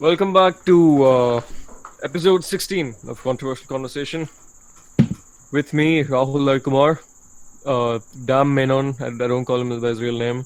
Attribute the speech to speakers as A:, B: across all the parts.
A: Welcome back to episode 16 of Controversial Conversation. With me, Rahul Kumar, Dam Menon, and I don't call him by his real name,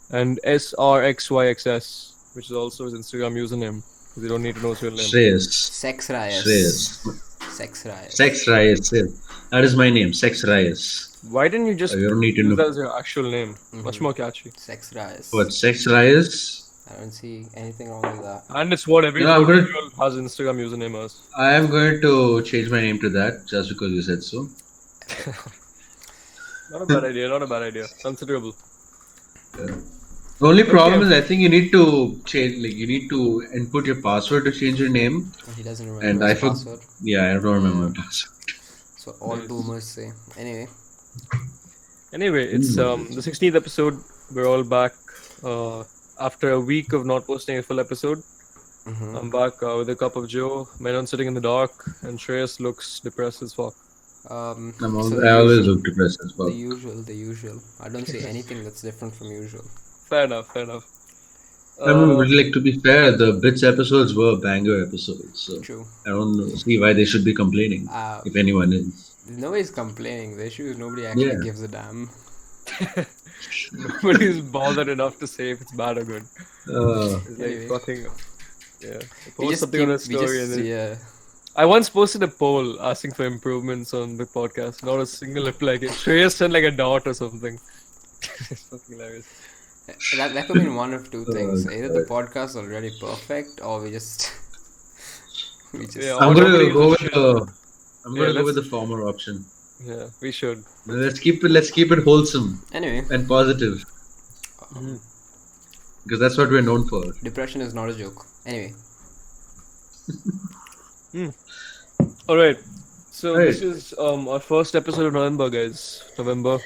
A: and SRXYXS, which is also his Instagram username, because you don't need to know his real name.
B: Shreyas.
C: Sex Riot.
B: Shreyas.
C: Sex Riot.
B: Sex Reyes. Yeah. That is my name, Sex Reyes.
A: Why didn't you just
B: You don't need to
A: use
B: know.
A: that as your actual name? Much more catchy.
C: Sex Riot.
B: What, Sex Reyes?
C: I don't see anything wrong with that.
A: And it's what every
B: No, I'm
A: 14
B: gonna-
A: girl has Instagram username as.
B: I am going to change my name to that just because you said so.
A: Not a bad idea, not a bad idea. Considerable.
B: The only problem is I think you need to change, you need to input your password to change your name.
C: He doesn't
B: And
C: remember
B: I
C: his
B: forgot.
C: password.
B: Yeah, I don't remember my password.
C: So all boomers say.
A: Anyway, it's the 16th episode. We're all back after a week of not posting a full episode. I'm back with a cup of Joe. Menon sitting in the dark, and Shreyas looks depressed as fuck.
C: So
B: I always look depressed as well.
C: The usual. I don't see anything that's different from usual.
A: Fair enough.
B: I mean, like, to be fair, the Bits episodes were banger episodes, so
C: True.
B: I don't see why they should be complaining, if anyone is.
C: Nobody's complaining. The issue is nobody actually gives a damn.
A: Nobody's bothered enough to say if it's bad or good. It's like
C: Anyway.
A: fucking
C: We
A: post
C: just
A: something on a
C: keep- we
A: story
C: just-
A: and then
C: yeah.
A: I once posted a poll asking for improvements on the podcast. Not a single reply. Shreyas sent like a dot or something. It's fucking hilarious.
C: That could mean one of two things. Either the podcast's already perfect, or we just.
A: Yeah,
B: I'm
A: nobody
B: gonna
A: gives
B: go
A: a
B: with
A: shit.
B: the former option.
A: Yeah, we should.
B: Let's keep it wholesome
C: Anyway,
B: and positive. Because that's what we're known for.
C: depression is not a joke. Anyway.
A: Alright. So
B: Right.
A: this is our first episode of November, guys. November.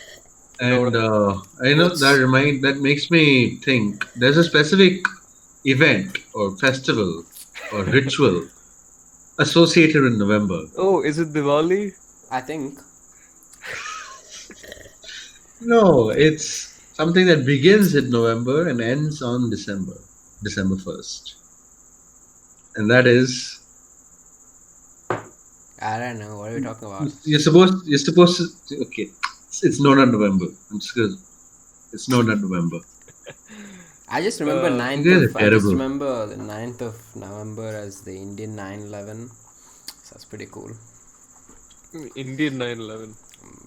B: And that makes me think there's a specific event or festival or ritual associated with November.
A: Oh, is it Diwali?
C: I think
B: No, it's something that begins in November and ends on December 1st. And that is
C: I don't know what are we talking about.
B: you're supposed to okay. It's known on November. I'm just gonna it's known on November.
C: I just remember
B: you guys are
C: I just
B: terrible.
C: remember the 9th of November as the Indian 9/11. So that's pretty cool
A: Indian 9/11.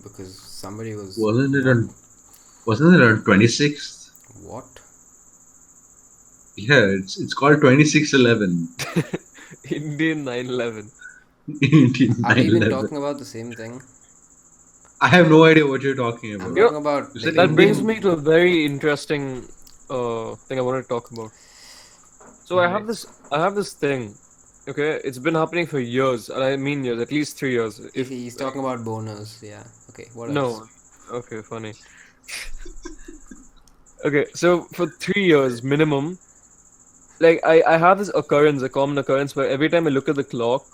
C: because somebody was
B: Wasn't it on 26th?
C: what?
B: Yeah, it's called 2611.
A: Indian 9/11.
B: Indian
C: Are we even
B: 9/11.
C: talking about the same thing?
B: I have no idea what you're talking
C: I'm
B: about.
C: talking about
B: You
C: the
B: said
A: That
C: Indian-
A: brings me to a very interesting thing I want to talk about. So I have this thing. Okay, it's been happening for years, and I mean years, at least 3 years.
C: If he's talking about boners, yeah. Okay, what else?
A: No. Okay, funny. Okay, so for 3 years minimum, like I have this occurrence, a common occurrence where every time I look at the clock,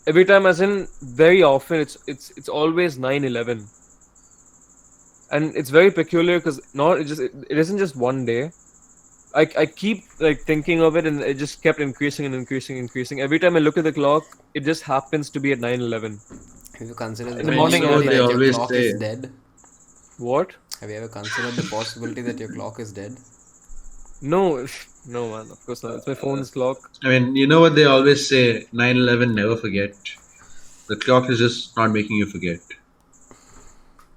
A: every time as in very often it's always 9/11. And it's very peculiar because it isn't just one day. I keep like thinking of it and it just kept increasing and increasing. Every time I look at the clock, it just happens to be at 9/11.
C: Have you considered
A: In
C: the
A: the morning,
C: possibility
B: they
C: that your
B: always
C: clock
B: say.
C: is dead?
A: What?
C: Have you ever considered the possibility that your clock is dead?
A: No, no man, of course not. It's my phone's clock.
B: I mean, you know what they always say, 9/11, never forget. The clock is just not making you forget.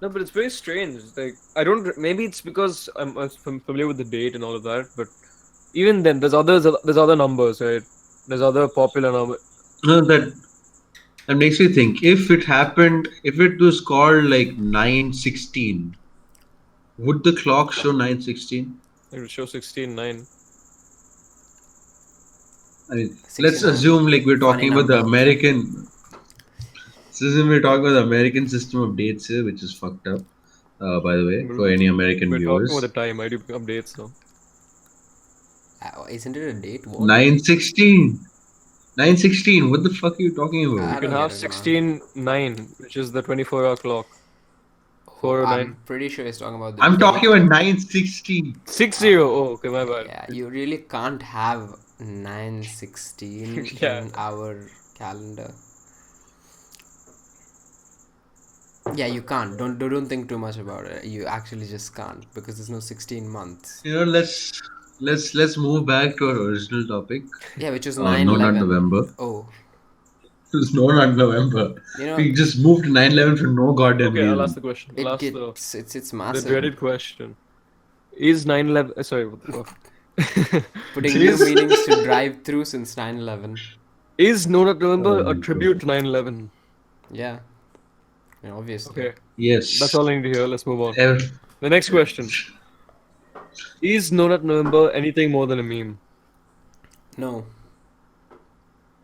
A: No, but it's very strange. Like I don't. Maybe it's because I'm familiar with the date and all of that. But even then, there's other numbers, right? There's other popular numbers.
B: No, that makes me think. If it was called like 9/16, would the clock show 9/16?
A: It will show 16/9.
B: I mean, let's
C: 69.
B: assume like we're talking
C: Funny
B: about the
C: number.
B: American. Let's assume we're talking about the American system of dates here, which is fucked up. By the way, for any American
A: We're
B: viewers.
A: talking about the time. I do updates now.
C: Isn't it a date? What?
B: 9/16. 9/16. What the fuck are you talking about?
A: You can
C: don't
A: have
C: get it, man.
A: 16/9, which is the 24-hour clock. 409.
C: I'm pretty sure he's talking about the
B: I'm
C: date.
B: talking about 9/16.
A: 60. Oh, okay, my bad.
C: Yeah, you really can't have 9/16
A: Yeah.
C: in our calendar. Yeah, you can't. Don't think too much about it. You actually just can't because there's no 16 months.
B: Let's move back to our original topic.
C: Yeah, which was
B: No, not
C: 9/11.
B: November.
C: Oh,
B: No, not November.
C: you know,
B: We just moved to 9/11 for no goddamn
A: Okay, I'll ask
B: reason.
A: the question. I'll
C: it
A: ask the
C: gets it's
A: the
C: massive.
A: dreaded question. Is 9/11? Sorry, what the fuck?
C: Putting new
A: is
C: meanings to drive through since 9/11.
A: is No Nut November
B: Oh
A: a
B: my
A: tribute
B: god.
A: to 9/11?
C: Yeah, obviously.
A: Okay, that's
B: Yes.
A: all I need to hear. Let's move on.
B: Ev-
A: The next question: Is No Nut November anything more than a meme?
C: No,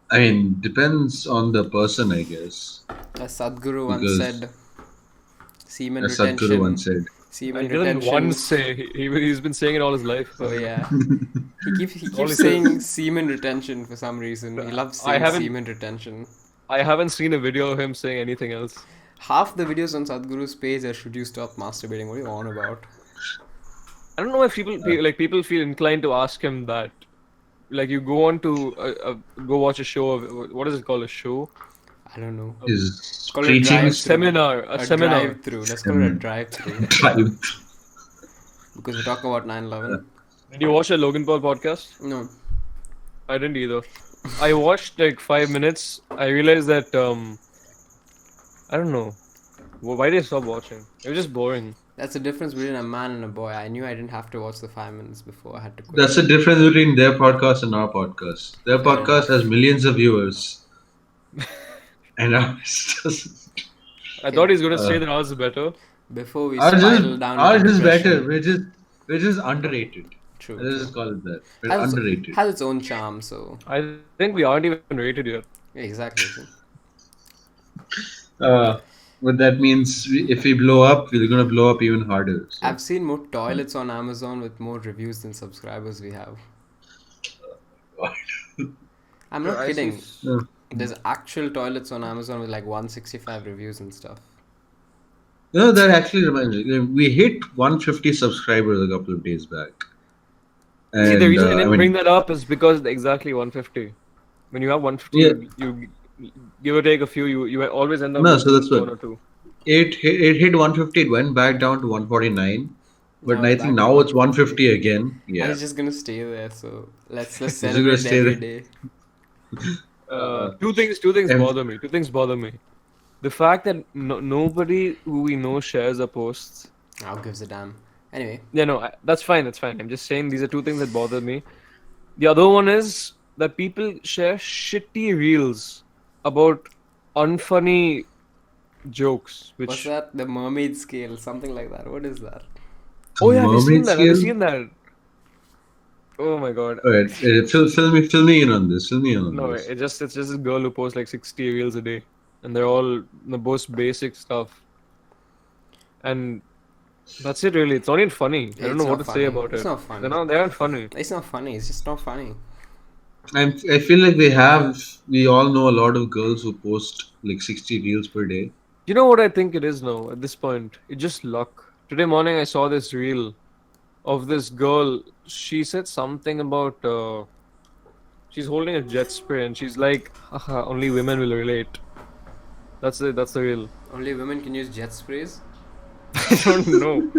B: I mean, depends on the person, I guess.
C: as Sadhguru once
B: Because,
C: said, semen
B: as Sadhguru
C: retention,
B: once said,
A: I
C: semen
A: didn't
C: retention.
A: once say he's been saying it all his life.
C: Oh yeah, he
A: All
C: keeps
A: he
C: saying
A: says.
C: semen retention for some reason. He loves
A: I
C: saying
A: haven't
C: semen retention.
A: I haven't seen a video of him saying anything else.
C: Half the videos on Sadhguru's page are should you stop masturbating? What are you on about?
A: I don't know if people feel inclined to ask him that. Like you go on to go watch a show of what is it called, a show,
C: I don't know.
B: is
C: Call it a
B: preaching
A: a
C: drive-through.
A: seminar, a
C: A
A: seminar.
C: drive-through. Let's call it a
B: um,
C: drive-through
B: tribe.
C: because we're talking about 9/11.
A: Did you watch a Logan Paul podcast?
C: No,
A: I didn't either. I watched like 5 minutes. I realized that I don't know. Why did I stop watching? It was just boring.
C: that's the difference between a man and a boy. I knew I didn't have to watch the 5 minutes before I had to quit.
B: That's the difference between their podcast and our podcast. Their
C: Fair
B: podcast has
C: enough.
B: millions of viewers, and ours doesn't.
A: I
C: Okay,
A: thought he's gonna say
B: Uh,
A: that ours is better.
C: before we
B: ours is
C: spiral down into
B: ours is better,
C: depression.
B: which is underrated.
C: True,
B: Let's
C: true.
B: just call it that. We're
C: Has
B: underrated.
C: has its own charm. So
A: I think we aren't even rated yet.
C: yeah, exactly.
B: But that means if we blow up, we're gonna blow up even harder. So.
C: I've seen more toilets on Amazon with more reviews than subscribers we have. I'm not
A: I see.
C: kidding.
B: No.
C: There's actual toilets on Amazon with like 165 reviews and stuff.
B: No, that actually reminds me. We hit 150 subscribers a couple of days back.
A: See, the
B: And
A: reason I
B: I
A: didn't
B: mean,
A: bring that up is because exactly 150. When you have 150,
B: yeah,
A: you give or take a few, you always end up
B: no,
A: with
B: so that's what
A: one or two.
B: it hit 150. It went back down to 149, but
C: Now
B: I
C: we're
B: think
C: back at
B: now it's
C: 150.
B: 150 again.
C: And
B: Yeah,
C: it's just gonna stay there. So let's
B: it's just gonna
C: celebrate
B: stay
C: every
B: there.
C: day.
A: Two things
B: Ev-
A: bother me. Two things bother me. The fact that nobody who we know shares our posts.
C: Now gives a damn. Anyway,
A: Yeah, no, that's fine. That's fine. I'm just saying these are two things that bother me. The other one is that people share shitty reels about unfunny jokes,
C: what's
A: which
C: that? The mermaid scale, something like that. What is that?
A: oh yeah, have you seen
B: Mermaid
A: that? Have you
B: scale.
A: seen that? Oh my god.
B: All right, fill me in on this. Fill me in on
A: No,
B: this.
A: it's just a girl who posts like 60 reels a day, and they're all the most basic stuff, and that's it really. It's not even funny. I don't
C: It's
A: know what
C: not
A: to say
C: funny.
A: about
C: It's
A: it.
C: not funny.
A: They aren't funny.
C: It's not funny. It's just not funny.
B: I feel like we all know a lot of girls who post like 60 reels per day.
A: You know what I think it is now at this point? It's just luck. Today morning I saw this reel of this girl. She said something about she's holding a jet spray and she's like, haha, only women will relate. That's it. That's the reel.
C: Only women can use jet sprays.
A: I don't know.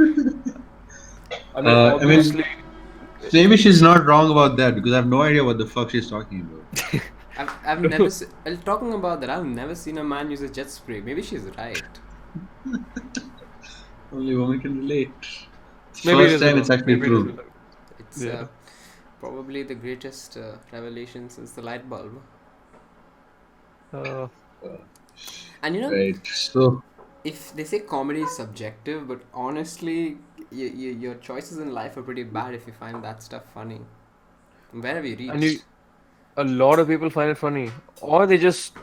A: I mean,
B: I mean,
A: obviously,
B: maybe she's not wrong about that because I have no idea what the fuck she's talking about.
C: I've never talking about that. I've never seen a man use a jet spray. Maybe she's right.
B: Only women can relate.
A: maybe it
B: First
A: is
B: time
A: a
B: it's
A: luck.
B: actually
A: Maybe it is a
B: true.
A: luck.
C: It's
A: Yeah.
C: probably the greatest revelation since the light bulb.
A: Uh,
C: And you know,
B: Right. So,
C: if they say comedy is subjective, but honestly, your choices in life are pretty bad if you find that stuff funny. Where have you
A: and you,
C: reached?
A: a lot of people find it funny, or they just,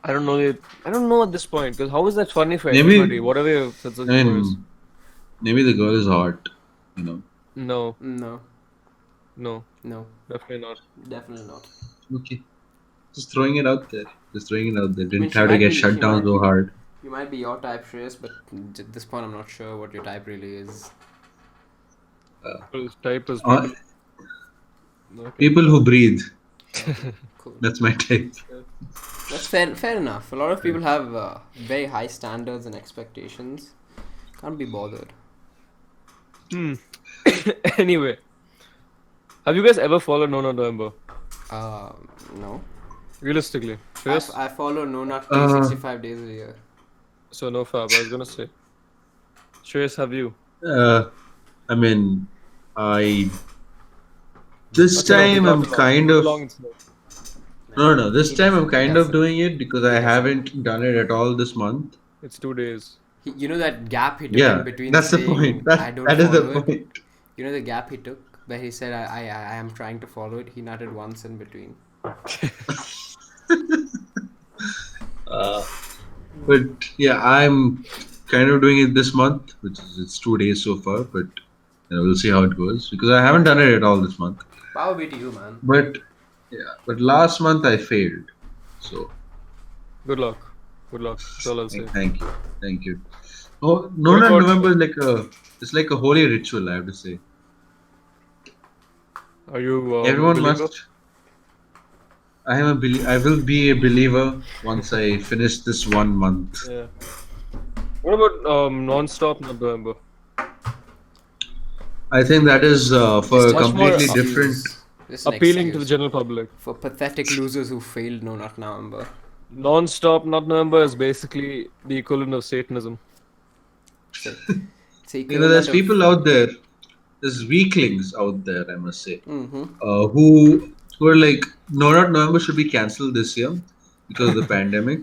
A: I don't know. I don't know at this point because how is that funny for
B: maybe,
A: everybody? Whatever your sense of
B: I
A: humor is.
B: mean, maybe the girl is hot, you know.
A: No,
C: No,
A: no,
C: no,
A: definitely not.
C: definitely not.
B: Okay. Just throwing it out there. Just throwing it out there.
C: I mean,
B: Didn't have to get shut down so hard.
C: you might be your type, Shreyas, but at this point, I'm not sure what your type really is.
A: People's type is
B: Uh,
A: people. Okay.
B: People who breathe.
C: Okay, cool.
B: That's my type.
C: That's fair enough. A lot of people have very high standards and expectations. Can't be bothered.
A: Hmm. Anyway, have you guys ever followed No Nut November?
C: No.
A: Realistically, Chris?
C: I follow No Nut
B: Uh,
C: 365 days a year.
A: So no fab. I was gonna say. Shreyas, have you?
B: uh, I mean, I this
A: Okay, no, we
B: time
A: got
B: I'm
A: along. We
B: kind
A: got
B: of
A: along. It's no.
B: no. This
C: He
B: time I'm
C: doesn't. He
B: kind of
C: doesn't.
B: doing it because
C: He
B: I
C: doesn't.
B: haven't done it at all this month.
A: It's 2 days.
C: You know that gap he took in
B: Yeah,
C: between
B: that's the point.
C: saying I
B: That
C: don't
B: that is the
C: follow it.
B: point.
C: You know the gap he took where he said I am trying to follow it. He nutted once in between.
B: Uh, but yeah, I'm kind of doing it this month, which is it's 2 days so far. But we'll see how it goes because I haven't done it at all this month.
C: Power be to you, man.
B: But yeah, but last month I failed. So
A: Good luck. Good luck. That's all I'll say.
B: thank you. Oh, no,
A: What
B: not
A: about-
B: November is it's like a holy ritual. I have to say,
A: Are you
B: everyone
A: a believer?
B: must. I will be a believer once I finish this 1 month.
A: Yeah. What about non-stop not November?
B: I think that is for a
C: Just
A: much more
B: completely
C: excuse.
B: different.
C: Just an
A: Appealing to the
C: excuse
A: general public.
C: for pathetic losers who failed No Nut November.
A: Non-stop not November is basically the equivalent of Satanism.
C: It's
B: There's
C: equivalent of-
B: people out there, there's weaklings out there, I must say,
C: Mhm.
B: who are like, no, not November should be cancelled this year because of the pandemic.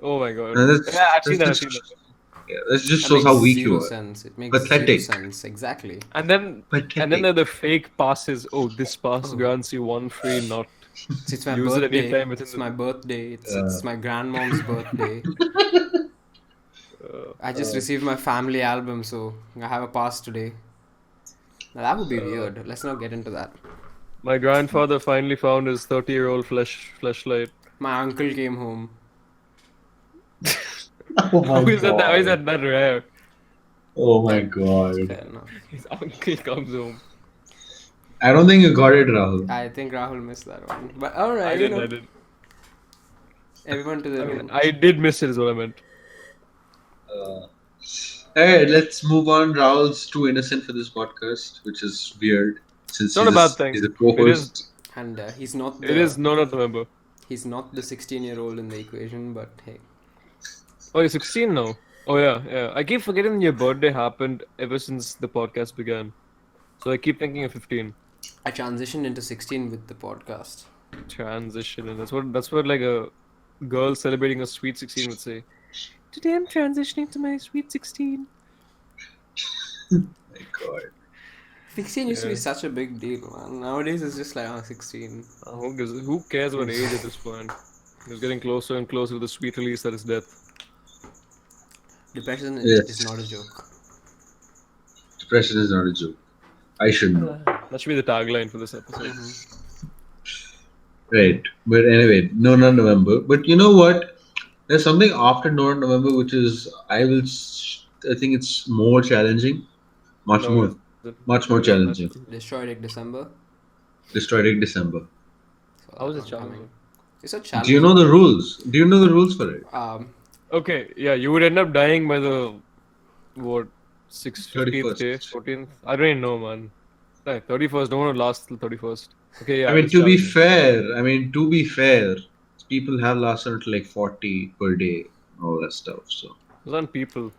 A: Oh my god.
B: And that's,
A: Yeah, I've seen that.
B: that's
A: I've seen
B: just,
A: that.
B: yeah, that just
C: That
B: shows
C: makes
B: how weak
C: zero
B: you are.
C: sense. It makes
B: Pathetic.
C: zero sense. Exactly.
A: And then
B: Pathetic.
A: there are the fake passes. Oh, this pass grants you one free nut.
C: It's my
A: Use it
C: birthday.
A: anytime within
C: It's
A: the-
C: my birthday. It's my grandmom's birthday. I just received my family album, so I have a pass today. Now that would be weird. Let's not get into that.
A: My grandfather finally found his 30-year-old flashlight.
C: My uncle came home.
B: Oh my
A: How is that that rare?
B: Oh my god.
C: Fair enough.
A: His uncle comes home.
B: I don't think you got it, Rahul.
C: I think Rahul missed that one. But alright,
A: I
C: you
A: did.
C: know, everyone to the room.
A: I did miss it is what I meant.
B: Alright, let's move on. Rahul's too innocent for this podcast, which is weird. Since
A: It's not a bad thing.
B: He's a co-host.
C: And he's not
A: It is not November.
C: he's not the 16-year-old in the equation, but hey.
A: Oh, you're 16 now. Oh yeah. I keep forgetting your birthday happened ever since the podcast began. So I keep thinking of 15.
C: I transitioned into 16 with the podcast.
A: Transition, and that's what like a girl celebrating a sweet 16 would say. Today I'm transitioning to my sweet 16.
B: My god.
C: 16 used to be
A: Yeah.
C: such a big deal, man. Nowadays it's just like, 16.
A: Who cares what age at this point? It's getting closer and closer to the sweet release that is death.
C: Depression
B: Yes.
C: is not a joke.
B: Depression is not a joke. I should know.
A: That should be the tagline for this episode.
B: Right. But anyway, no, not November. But you know what? There's something after no, not November, which is I think it's more challenging. Much
A: No,
B: more.
A: it's-
B: Much more challenging.
C: Destroyed it December.
B: Destroyed it December.
C: So
A: How is it
C: that's not coming.
A: challenging?
C: It's a
B: Do
C: challenge.
B: you know the rules? Do you know the rules for it?
A: Okay, yeah, you would end up dying by the what 15th day,
B: 31st.
A: 14th. I don't even know, man. Like 31st. Don't want to last till 31st. Okay, yeah.
B: I mean,
A: it's
B: to be
A: challenging.
B: fair, people have lasted until like 40 per day, all that stuff. So
A: Those aren't people.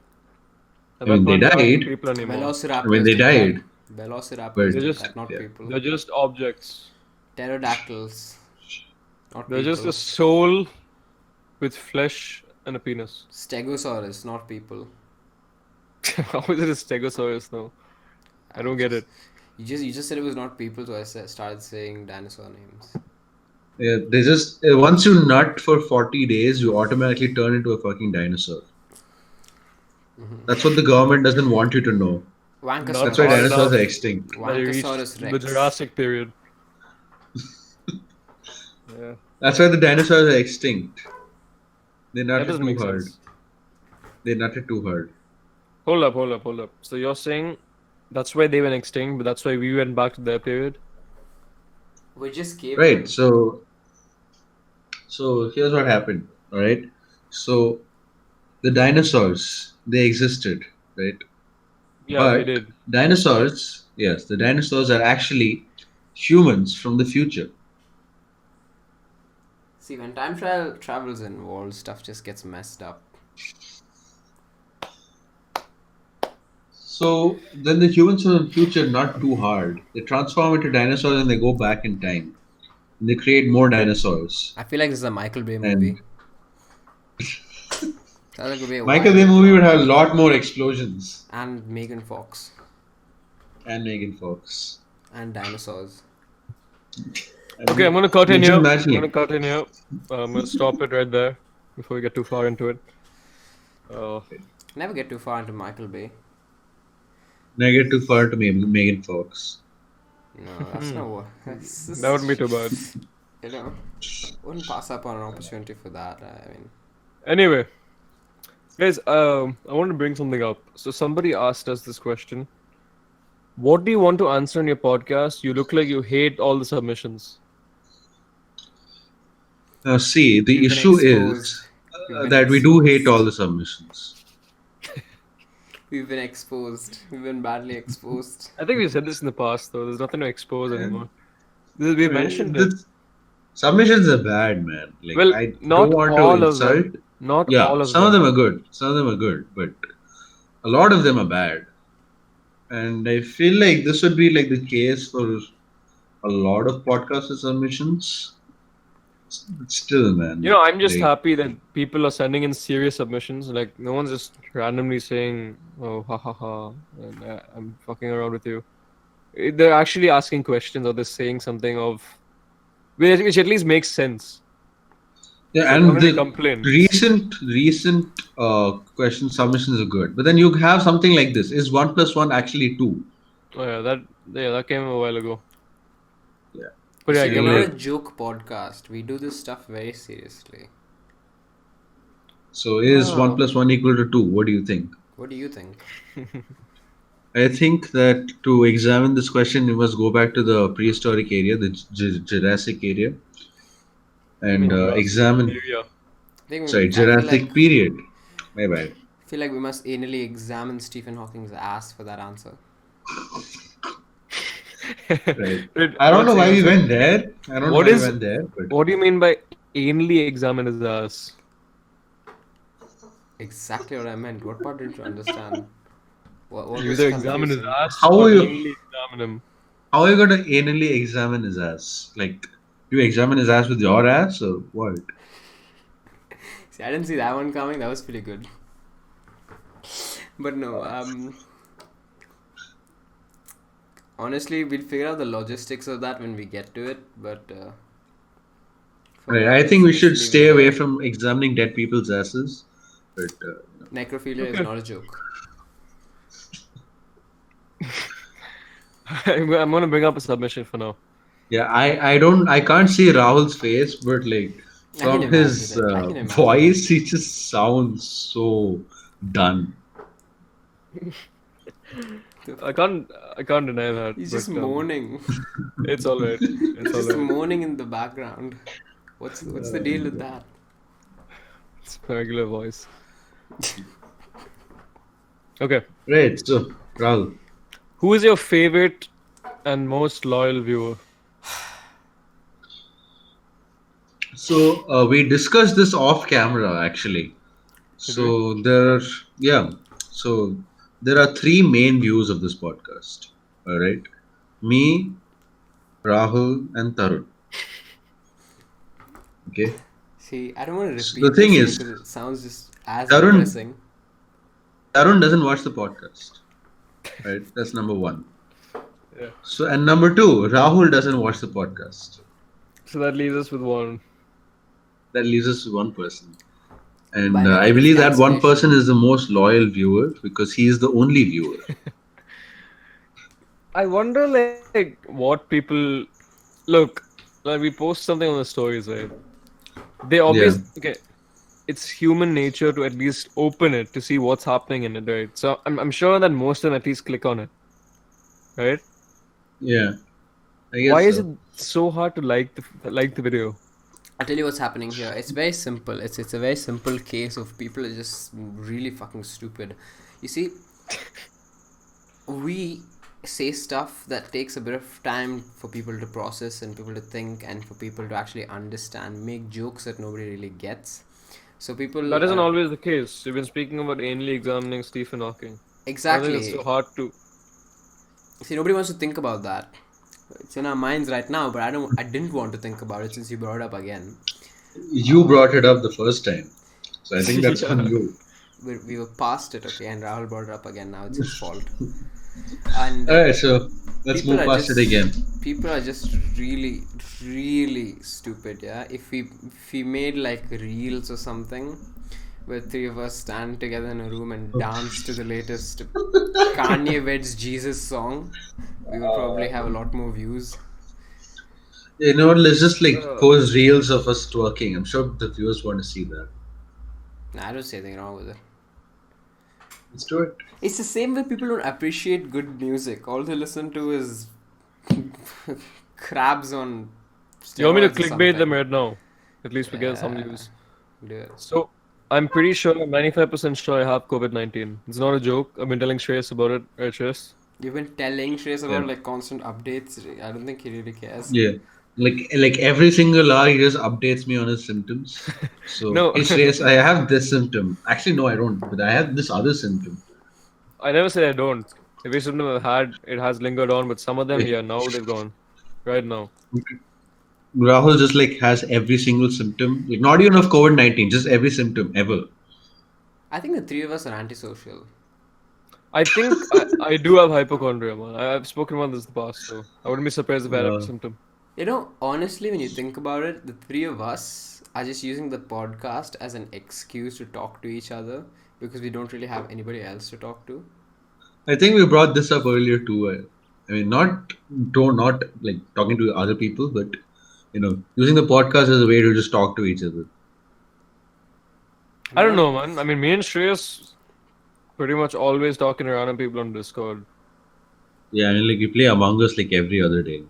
A: At
B: I mean,
A: that
B: they
A: point, they aren't
B: died.
A: People anymore.
C: Velociraptors.
B: I mean, they
C: did that.
B: died.
C: Velociraptors
B: But-
C: did
A: They're just-
C: that, not
B: yeah.
C: people.
A: They're just objects.
C: Pterodactyls. Not
A: They're
C: people.
A: just a soul with flesh and a penis.
C: Stegosaurus, not people.
A: How is it a stegosaurus now? I don't get it.
C: You just said it was not people, so I started saying dinosaur names.
B: Yeah, they just once you nut for 40 days, you automatically turn into a fucking dinosaur. That's what the government doesn't want you to know.
C: Wankosaurus.
B: That's why
A: Not
B: dinosaurs
A: enough.
B: are extinct.
A: That you reached
C: Wankosaurus
A: the
C: rex.
A: Jurassic period. Yeah,
B: That's why the dinosaurs are extinct. They
A: that
B: nutted
A: doesn't
B: too
A: make
B: hard.
A: sense.
B: They nutted too hard.
A: Hold up. So you're saying that's why they went extinct, but that's why we went back to their period?
C: We're just
B: Right.
C: cavemen.
B: So here's what happened. All right. So the dinosaurs, they existed, right?
A: Yeah, they
B: But
A: did.
B: dinosaurs, yes, the dinosaurs are actually humans from the future.
C: See, when time travels involved, stuff just gets messed up.
B: So then the humans from the future not too hard. They transform into dinosaurs and they go back in time. And they create more dinosaurs.
C: I feel like this is a Michael Bay
B: And
C: movie. Sounds like it would be a
B: Michael
C: viable
B: Bay movie would
C: plot.
B: have a lot more explosions.
C: And Megan Fox.
B: And Megan Fox.
C: And dinosaurs.
B: I
A: Okay, I'm
B: mean,
A: gonna cut in
B: you're just
A: here. I'm
B: imagining.
A: gonna cut in here. I'm gonna stop it right there before we get too far into it. Uh,
C: Never get too far into Michael Bay.
B: Now get too far to me, Megan Fox.
C: No, that's not what. That's
A: that wouldn't be too bad.
C: You know, wouldn't pass up on an opportunity for that. I mean,
A: Anyway, guys, I want to bring something up. So somebody asked us this question: what do you want to answer in your podcast? You look like you hate all the submissions.
B: Now, see, the
C: we've been
B: issue
C: exposed.
B: is
C: We've been
B: that we do hate all
C: exposed.
B: the submissions.
C: We've been exposed. We've been badly exposed.
A: I think we said this in the past, though. There's nothing to expose anymore. We mentioned it.
B: The submissions are bad, man. Like,
A: Well,
B: I don't
A: not
B: want to
A: all of
B: insult.
A: them. Not
B: Yeah,
A: all of
B: some of
A: them.
B: them are good. Some of them are good, but a lot of them are bad. And I feel like this would be like the case for a lot of podcast submissions. Still, man.
A: You know, I'm just
B: Like,
A: happy that people are sending in serious submissions. Like, no one's just randomly saying, "Oh, ha ha ha," and I'm fucking around with you. They're actually asking questions, or they're saying something of which at least makes sense.
B: yeah,
A: So they don't
B: and
A: really
B: the
A: complain.
B: recent question submissions are good, but then you have something like this: is one plus one actually two?
A: Oh yeah, that came a while ago.
B: Yeah.
A: But yeah, I
C: See,
A: get
C: we're
A: what
C: not
A: you
C: a joke podcast. We do this stuff very seriously.
B: So is one
A: Oh.
B: plus one equal to two? What do you think?
C: What do you think?
B: I think that to examine this question, you must go back to the prehistoric area, the Jurassic area,
A: I
B: and
A: mean, Jurassic
B: examine.
A: area.
B: Sorry,
C: I feel like
B: Jurassic period. My bad.
C: we must anally examine Stephen Hawking's ass for that answer.
B: Right.
A: Wait,
B: I don't know
A: what's the
B: why we
A: answer?
B: went there. I don't know
A: What
B: why we
A: is?
B: went there, but
A: What do you mean by anally examine his ass?
C: Exactly what I meant. What part did you understand? What
A: You
C: was
A: either examine his
C: confusing?
A: ass
B: how
A: or
B: are you
A: anally examine him.
B: how are you gonna anally examine his ass? Like, do you examine his ass with your ass or what?
C: See, I didn't see that one coming. That was pretty good. But no, honestly, we'll figure out the logistics of that when we get to it. But for
B: Right.
C: now,
B: I think we
C: let's
B: should
C: leave
B: stay
C: it
B: away
C: there.
B: from examining dead people's asses. But
C: Necrophilia is
A: Okay.
C: not a joke.
A: I'm gonna bring up a submission for now.
B: yeah, I can't see Rahul's face, but like
C: I can
B: from
C: imagine
B: his
C: it. I can imagine
B: voice,
C: it.
B: he just sounds so done.
A: I can't deny that.
C: He's
A: but,
C: just moaning.
A: It's alright. It's
C: Just
A: alright.
C: moaning in the background. What's the deal with that?
A: It's my regular voice. Okay.
B: Right. So Rahul.
A: Who is your favorite and most loyal viewer?
B: So we discussed this off camera actually. So there are three main views of this podcast. All right, me, Rahul, and Tarun. Okay.
C: See, I don't want to
B: So the
C: repeat
B: thing
C: this
B: is,
C: because it sounds just as
B: Tarun
C: depressing.
B: Tarun doesn't watch the podcast. Right. That's number one.
A: Yeah.
B: So and number two, Rahul doesn't watch the podcast.
A: So that leaves us with one.
B: That leaves us with one person. And
C: By
B: I
C: making this
B: believe that one person
C: cancellation.
B: is the most loyal viewer because he is the only viewer.
A: I wonder, like, what people look. Like, we post something on the stories, right? They
B: Yeah.
A: okay. It's human nature to at least open it to see what's happening in it, right? So I'm sure that most of them at least click on it, right?
B: Yeah. I
A: Why
B: guess
A: is
B: so.
A: it so hard to like the video?
C: I'll tell you what's happening here. It's very simple. It's a very simple case of people are just really fucking stupid. You see, we say stuff that takes a bit of time for people to process and people to think and for people to actually understand. Make jokes that nobody really gets. So
A: That
C: people
A: isn't always the case. You've been speaking about anally examining Stephen Hawking. I don't think it's so
C: exactly.
A: hard to.
C: See, nobody wants to think about that. It's in our minds right now, but I didn't want to think about it since you brought it up again.
B: You brought it up the first time, so I think that's on
A: Yeah.
B: you.
C: We were past it, okay, and Rahul brought it up again. Now it's his fault. And
B: All right, so let's
C: people
B: move
C: are
B: past it
C: just
B: again.
C: people are just really really stupid. Yeah, if we made like reels or something where three of us stand together in a room and dance to the latest Kanye Weds Jesus song, we would probably have a lot more views.
B: You know what? Let's just like
A: Uh,
B: post reels of us twerking. I'm sure the viewers want to see that.
C: Nah, I don't see anything wrong with it.
B: Let's do it.
C: It's the same way people don't appreciate good music. All they listen to is crabs on
A: you want me to
C: steroids or
A: clickbait them
C: something.
A: right now? At least we get some
C: Yeah,
A: views.
C: do it.
A: So I'm pretty sure, 95% sure I have COVID-19. It's not a joke. I've been telling Shreyas about it, right, Shreyas?
C: You've been telling Shreyas
B: Yeah.
C: about like constant updates. I don't think he really cares.
B: Yeah. Like every single hour, he just updates me on his symptoms. So,
A: No,
B: hey Shreyas, I have this symptom. Actually, no, I don't. But I have this other symptom.
A: I never said I don't. Every symptom I've had, it has lingered on, but some of them,
B: Eh,
A: yeah, now they've gone. Right now.
B: Rahul just like has every single symptom, like not even of COVID-19, just every symptom ever.
C: I think the three of us are antisocial.
A: I think I do have hypochondria, man. I've spoken about this in the past, so I wouldn't be surprised if I had every
B: Uh,
A: symptom.
C: You know, honestly, when you think about it, the three of us are just using the podcast as an excuse to talk to each other because we don't really have anybody else to talk to.
B: I think we brought this up earlier too. I mean, not like talking to other people, but using the podcast as a way to just talk to each other.
C: I
A: I
C: mean,
A: don't
C: not.
A: know, man. I mean, me and Shreyas pretty much always talking to random people on Discord.
B: Yeah, I mean, like we play Among Us like every other day.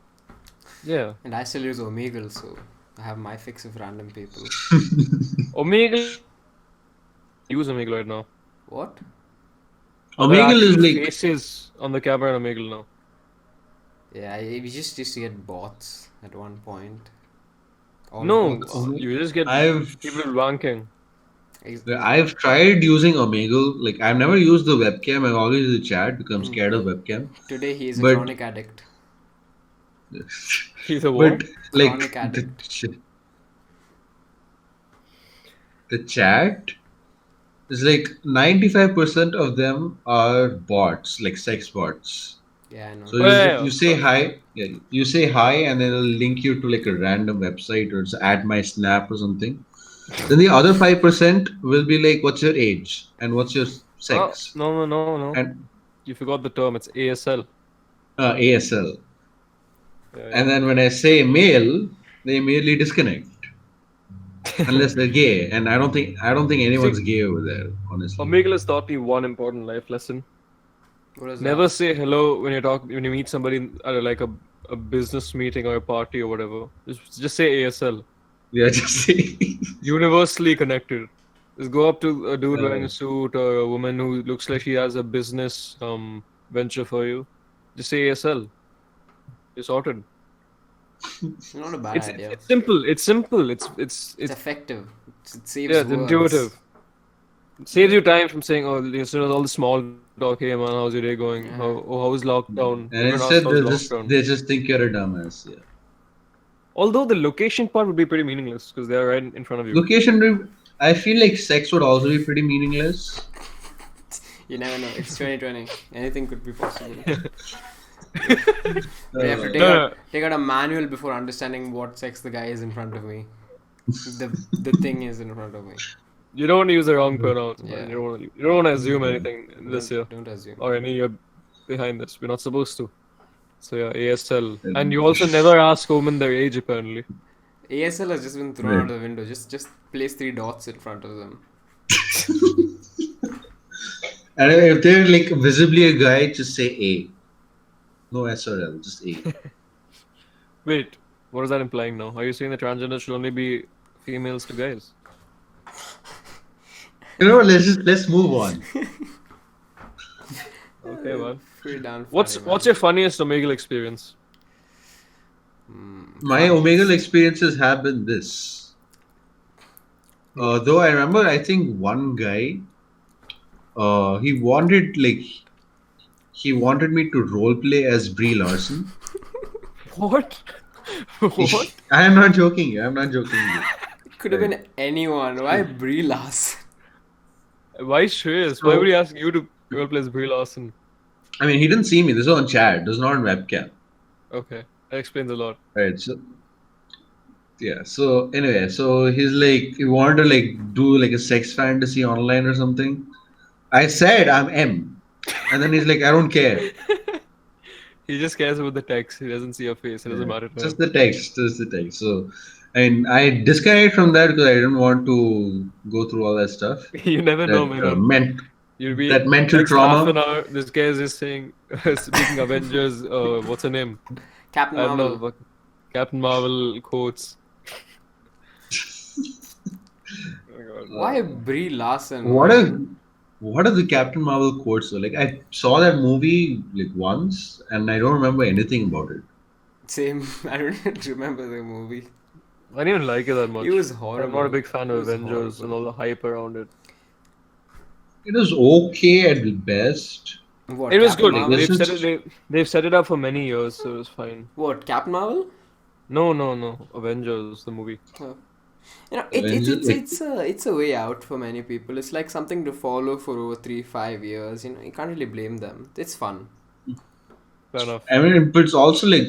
A: Yeah.
C: And I still use Omegle, so I have my fix of random people.
A: Omegle, use Omegle right now.
C: What?
A: Are there
B: Omegle is
A: actual
B: like
A: faces on the camera on Omegle now?
C: Yeah, we just used to get bots at one point. All
A: No,
C: bots.
A: you just get
B: I've
A: people wanking.
C: Ex-
B: I've tried using Omegle. Like I've never used the webcam. I've always used the chat because I'm scared of webcam.
C: Today he is a
B: But
C: chronic addict.
A: He's a
B: but
A: what?
B: like
C: Chronic addict.
B: the chat is like 95% of them are bots, like sex bots.
C: Yeah, I know.
B: So
A: Oh, yeah,
B: you
A: yeah,
B: say
A: sure.
B: hi, yeah, you say hi, and then it'll link you to like a random website or just add my snap or something. Then the other 5% will be like, what's your age and what's your
A: Oh,
B: sex
A: no.
B: and
A: You forgot the term. It's ASL.
B: ASL.
A: Yeah,
B: And then when I say male, they immediately disconnect
A: yeah.
B: unless they're gay. And I don't think
A: See,
B: anyone's gay over there, honestly.
A: Omegle has taught me one important life lesson.
C: What is
A: Never
C: that?
A: say hello when you meet somebody at a business meeting or a party or whatever. Just say ASL.
B: Yeah, just say.
A: Universally connected. Just go up to a dude wearing
B: uh,
A: a suit or a woman who looks like she has a business venture for you. Just say ASL. You're sorted.
C: Not a bad
A: It's it's,
C: idea.
A: it's simple. It's simple.
C: It's effective. It saves
A: Yeah, it's
C: words.
A: intuitive. It saves you time from saying, "Oh, instead of all the small talk, hey man, how's your day going?
C: Yeah.
A: How's lockdown?"
B: and
A: Everyone asks
B: instead
A: how's lockdown.
B: they just think you're a dumbass. Yeah.
A: Although the location part would be pretty meaningless because they're right in front of you.
B: I feel like sex would also be pretty meaningless.
C: You never know. It's 2020. Anything could be possible.
B: Uh,
C: I have to
A: No.
C: take out a manual before understanding what sex the guy is in front of me. The thing is in front of me.
A: You don't want to use the wrong pronouns,
C: Yeah.
A: man. You don't want to assume anything this year
C: Don't assume.
A: or any year behind this. We're not supposed to. So yeah, ASL. And
B: and-
A: you also never ask women their age apparently.
C: ASL has just been thrown
B: Right.
C: out of the window. Just place 3 dots in front of them.
B: And if they're like visibly a guy, just say A. No S or L, just A.
A: Wait, what is that implying now? Are you saying that transgender should only be females to guys?
B: Let's move on.
A: Okay, well.
C: Pretty darn funny,
A: What's
C: man.
A: your funniest Omegle experience?
B: My Omegle
C: Funniest.
B: experiences have been this. Though I remember, I think one guy, he wanted me to roleplay as Brie Larson.
A: What? What?
B: I am not joking. I'm not joking.
C: It could have
B: Right.
C: been anyone. Why Brie Larson?
A: Why Shreyas? Why would he ask you to roleplay as Brie Larson?
B: I mean, he didn't see me. This was on chat. This is not on webcam.
A: Okay, that explains a lot.
B: Right. So yeah. So anyway, so he's like, he wanted to like do like a sex fantasy online or something. I said I'm M, and then he's like, I don't care.
A: He just cares about the text. He doesn't see your face. It doesn't
B: Yeah.
A: matter to
B: Just
A: him.
B: the text. Just the text. So, and I disconnected from that because I didn't want to go through all that stuff.
A: You never know,
B: That
A: man.
B: meant
A: You'll be
B: that mental
A: next half an
B: trauma.
A: hour. This guy is just saying, speaking Avengers. What's her name?
C: Captain
A: I don't know.
C: Marvel.
A: Captain Marvel quotes. Oh my God.
C: Why Brie Larson?
B: What
C: man?
B: a what are the Captain Marvel quotes though? Like I saw that movie like once and I don't remember anything about it.
C: Same. I don't remember the movie.
A: I didn't even like it that much.
C: It was
A: I'm
C: horrible.
A: not a big fan
C: It
A: of
C: was
A: Avengers and
C: horrible.
A: all the hype around it.
B: It was okay at best.
C: What?
A: It was
C: Captain
A: good.
B: Like
C: Marvel?
B: this is
A: They've set it up for many years, so it was fine.
C: What? Captain Marvel?
A: No. Avengers, the movie.
C: Oh. You know,
B: Avengers like
C: it's a way out for many people. It's like something to follow for over 3-5 years. You know, you can't really blame them. It's fun.
A: Fair enough.
B: I mean but it's also like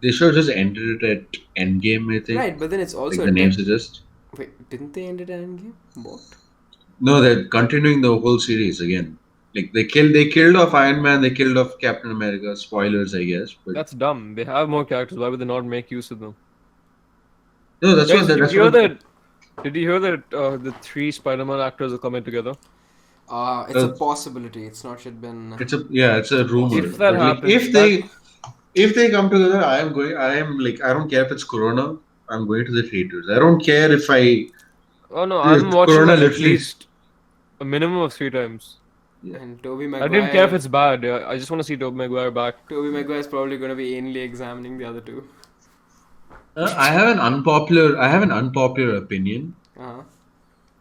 B: they should have just ended it at Endgame, I think.
C: Right, but then it's
B: Like
C: also
B: the
C: a
B: name
C: dead.
B: suggests.
C: Wait, didn't they end it at Endgame? What?
B: No, they're continuing the whole series again. Like they killed off Iron Man, they killed off Captain America. Spoilers, I guess. But
A: That's dumb. They have more characters. Why would they not make use of them?
B: no, that's
A: Guys,
B: what
A: did you
B: that's
A: hear
B: what
A: that? Did you hear that the three Spider-Man actors are coming together?
C: It's a
B: uh,
C: possibility. It's not yet been.
B: it's a rumor.
A: If that
C: Possibility.
B: But like
A: happens, that
B: if they come together, I am like I don't care if it's Corona. I'm going to the theaters. I don't care if
A: oh no, I'm watching
B: Corona
A: that at
B: literally.
A: least a minimum of 3 times.
C: And Tobey
A: I didn't care if
C: Maguire.
A: it's bad. Yeah, I just want to see Tobey Maguire back.
C: Tobey Maguire is probably going to be anally examining the other two.
B: I have an unpopular opinion.
C: Uh-huh.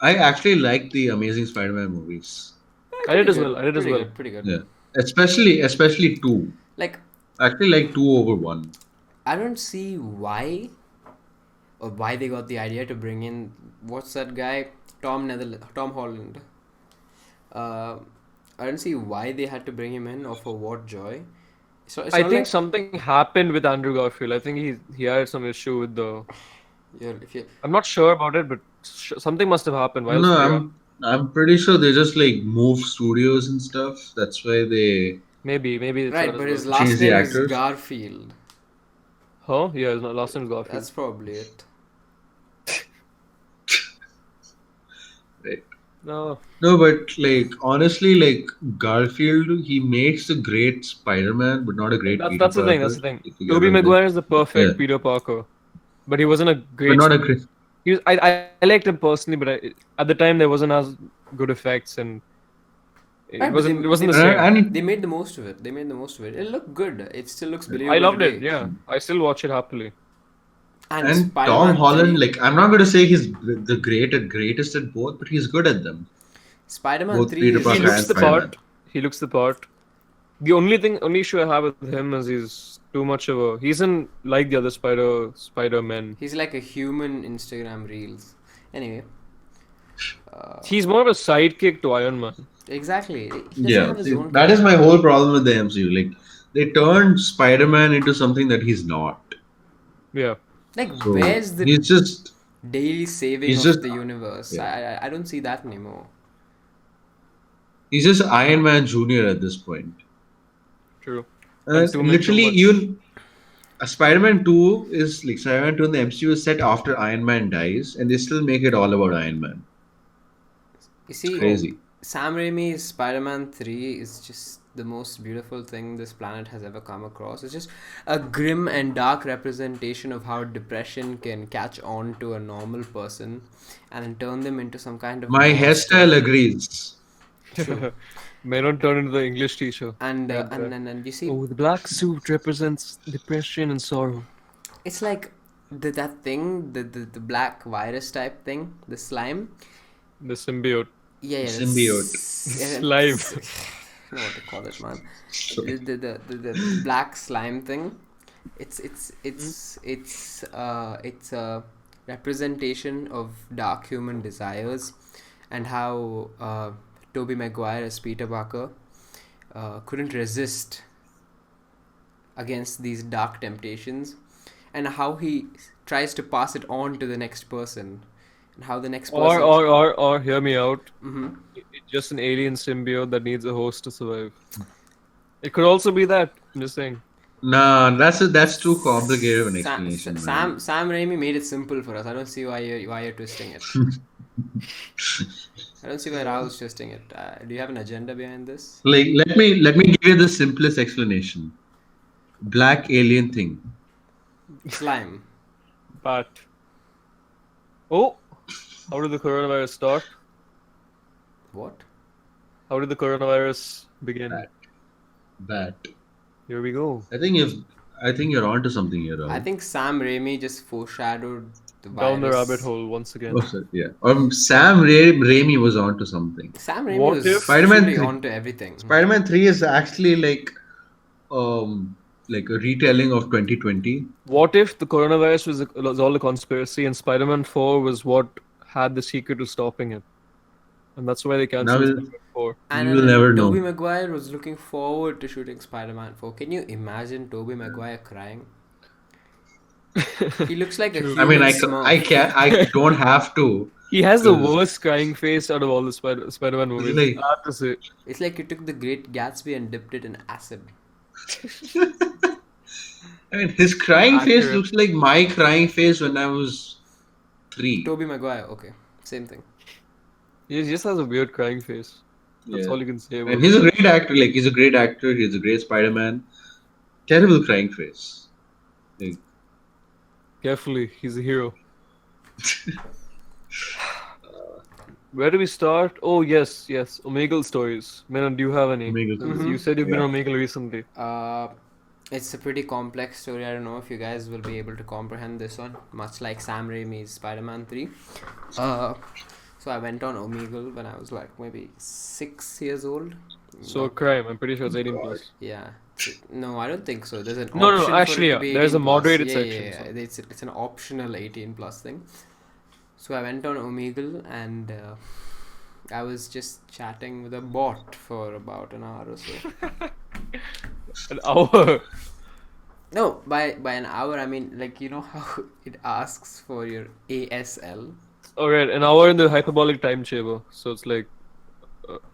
B: I actually like the Amazing Spider-Man movies.
A: I did
C: Pretty
A: as
C: good.
A: well. I did as
C: Pretty
A: well.
C: good. Pretty good.
B: Yeah, especially two.
C: Like,
B: I actually like two over one.
C: I don't see why or why they got the idea to bring in what's that guy Tom Holland. I don't see why they had to bring him in or for what joy. So it's
A: I
C: not
A: think
C: like
A: something happened with Andrew Garfield. I think he had some issue with the.
C: if you
A: I'm not sure about it, but something must have happened. Why else
B: No,
A: would he?
B: I'm pretty sure they just like move studios and stuff. That's why they
A: Maybe it's
C: right,
A: that as
C: but his
A: well.
B: change
C: last
B: the
C: name is
B: actors.
C: Garfield.
A: Huh? Yeah, his last name is Garfield.
C: That's probably it.
B: Right.
A: No,
B: No, but like honestly, like Garfield, he makes a great Spider-Man, but not a great Peter
A: that's the thing.
B: Parker.
A: That's the thing.
B: If you get
A: Tobey
B: what I'm saying.
A: Maguire is the
B: Yeah,
A: perfect Peter Parker, but he wasn't a
B: but
A: great.
B: not a great.
A: He was. I liked him personally, but at the time there wasn't as good effects, and it
C: Right, but
A: wasn't the same.
C: they made the most of it. They made the most of it. It looked good. It still looks
A: I
C: believable
A: loved it.
C: today.
A: Yeah, I still watch it happily.
C: And
B: And Tom
C: Spider-Man
B: Holland,
C: 3.
B: like I'm not going to say he's the greatest at both, but he's good at them.
C: Spider-Man
B: Both
C: 3
B: Peter
C: is
A: He
B: Parker
A: looks
B: and
A: the
C: just
B: Spider-Man.
A: part. He looks the part. The only issue I have with him is he's too much of a. He isn't like the other Spider-Men.
C: he's like a human Instagram reels. Anyway,
A: He's more of a sidekick to Iron Man.
C: exactly. He doesn't
B: Yeah,
C: have his
B: see,
C: own
B: that is my
C: character.
B: whole problem with the MCU. Like they turned Spider-Man into something that he's not.
A: Yeah.
C: Like,
B: So
C: where's the
B: he's just
C: daily saving
B: he's
C: of
B: just
C: the universe?
B: yeah.
C: I don't see that anymore.
B: He's just Iron Man Junior at this point.
A: True. And too
B: Literally,
A: much.
B: even Spider-Man 2 is like Spider-Man 2 in the MCU is set after Iron Man dies, and they still make it all about Iron Man.
C: You see,
B: Crazy.
C: Sam Raimi's Spider-Man 3 is just the most beautiful thing this planet has ever come across. It's just a grim and dark representation of how depression can catch on to a normal person and then turn them into some kind of
B: My
C: monster.
B: hairstyle agrees.
C: True.
A: May not turn into the English teacher.
C: And
A: Right
C: and
A: there.
C: and you see,
A: Oh, the black suit represents depression and sorrow.
C: it's like that thing, the black virus type thing, the slime.
A: The symbiote.
C: Yeah,
B: Symbiote.
A: Slime.
C: I don't know what to call it, man.
B: So,
C: The black slime thing. It's a representation of dark human desires, and how Tobey Maguire as Peter Parker couldn't resist against these dark temptations, and how he tries to pass it on to the next person, and how the next person.
A: Or hear me out.
C: Mm-hmm.
A: It's just an alien symbiote that needs a host to survive. It could also be that. I'm just saying.
B: nah, that's too complicated of an explanation, man.
C: Sam Raimi made it simple for us. I don't see why you're twisting it. I don't see why Rahul's twisting it. Do you have an agenda behind this?
B: Like, let me give you the simplest explanation. Black alien thing.
C: Slime.
A: But oh, how did the coronavirus start?
C: What?
A: How did the coronavirus begin?
B: Bat.
A: Here we go.
B: I think you're onto something here, Rahul.
C: I think Sam Raimi just foreshadowed the
A: Down the
C: virus.
A: rabbit hole once again.
B: Oh, sorry, yeah. Sam Raimi was onto something.
C: Sam Raimi
A: What
C: was
A: if-
B: Spider-Man
C: truly
B: 3
C: onto everything.
B: Spider-Man 3 is actually like a retelling of 2020.
A: What if the coronavirus was all a conspiracy and Spider-Man 4 was what had the secret to stopping it? And that's why they cancelled
B: Now
A: Spider-Man 4.
C: And
B: You will never know.
C: Tobey Maguire was looking forward to shooting Spider-Man 4. Can you imagine Tobey Maguire crying? He looks like a
A: True.
C: human
B: I mean,
C: Smurf.
B: I don't have to.
A: He has the
B: Because-
A: worst crying face out of all the Spider-Man movies.
B: Really?
A: I have to say.
C: It's like you took the Great Gatsby and dipped it in acid.
B: I mean, his crying face
A: Accurate.
B: looks like my crying face when I was 3.
C: Tobey Maguire, okay, same thing.
A: He just has a weird crying face. That's
B: Yeah.
A: all you can say about
B: And he's a great actor. Like, he's a great actor. He's a great Spider-Man. Terrible crying face. Like,
A: Carefully, he's a hero. Where do we start? Oh, yes. Omegle stories. Menon, do you have any?
B: Omegle
A: Because
C: stories.
A: You said you've been
B: Yeah.
A: on Omegle recently.
C: It's a pretty complex story. I don't know if you guys will be able to comprehend this one, much like Sam Raimi's Spider-Man 3. So I went on Omegle when I was like maybe 6 years old.
A: So, a crime. I'm pretty sure it's 18 plus.
C: Yeah. No, I don't think so. There's an
A: No,
C: option
A: actually,
C: for it
A: yeah.
C: to be
A: There's a
C: 18 plus.
A: moderated
C: Yeah,
A: section,
C: Yeah,
A: so.
C: It's an optional 18 plus thing. So I went on Omegle and I was just chatting with a bot for about an hour or so.
A: An hour.
C: No, by an hour I mean, like, you know how it asks for your ASL.
A: Alright, an hour in the hyperbolic time chamber. So it's like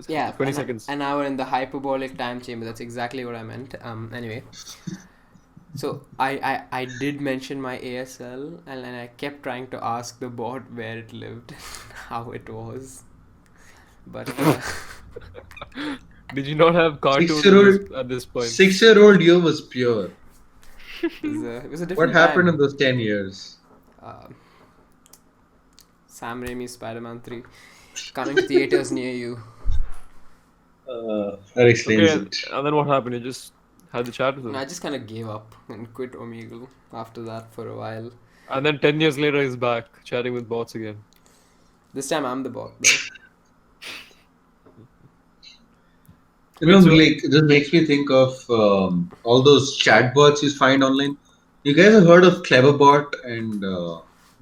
C: Yeah,
A: 20 seconds.
C: An hour in the hyperbolic time chamber. That's exactly what I meant. Anyway, so I did mention my ASL, and then I kept trying to ask the bot where it lived, how it was, but
A: Did you not have cartoons
B: Six-year-old-
A: at this point?
B: 6-year-old you was pure.
C: it was a
B: What
C: different
B: happened
C: time.
B: in those 10 years?
C: Sam Raimi's Spider-Man 3 coming to theaters near you.
B: That explains
A: Okay,
B: it.
A: and then what happened? You just had the chat with him.
C: And I just kind of gave up and quit Omegle after that for a while.
A: And then 10 years later, he's back chatting with bots again.
C: This time I'm the bot though.
B: You know,
A: so-
B: like, this makes me think of all those chatbots you find online. You guys have heard of Cleverbot and I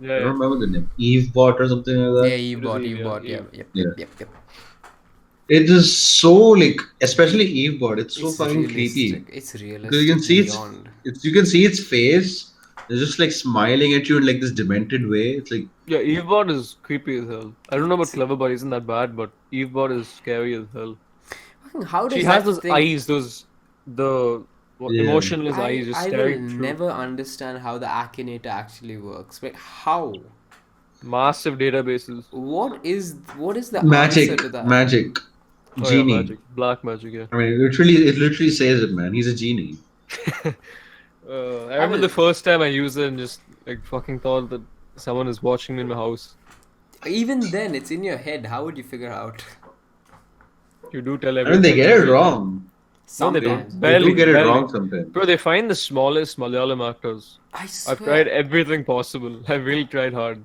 A: Yeah,
B: don't remember the name, EveBot or something like that.
C: Yeah, you bot,
A: Eve,
C: yeah,
A: yeah.
C: yep.
B: It is so like, especially EveBot, it's so
C: It's
B: fucking creepy.
C: realistic. It's realistic
B: Because you can see
C: beyond.
B: you can see its face. It's just like smiling at you in like this demented way. It's like,
A: Yeah, EveBot is creepy as hell. I don't know about Cleverbot, isn't that bad, but EveBot is scary as hell.
C: How does
A: She
C: that
A: has those
C: thing...
A: eyes,
B: Yeah.
A: emotionless eyes just
C: I will
A: staring through.
C: never understand how the Akinator actually works. Like, how?
A: Massive databases.
C: What is the
B: magic,
C: answer to that?
B: magic.
A: Oh yeah,
B: Genie.
A: magic, black magic. Yeah.
B: I mean, it literally says it, man. He's a genie.
A: I
C: I
A: remember
C: will.
A: the first time I used it and just like fucking thought that someone is watching me in my house.
C: Even then, it's in your head. How would you figure out?
A: You do tell
B: I mean, they
A: everything
B: get it
A: every time.
B: wrong.
A: No, they
C: Sometimes.
A: don't.
B: They do
A: Barely,
B: get it
A: barely.
B: wrong sometimes.
A: Bro, they find the smallest Malayalam actors.
C: I
A: I've tried
C: swear.
A: everything possible. I've really tried hard.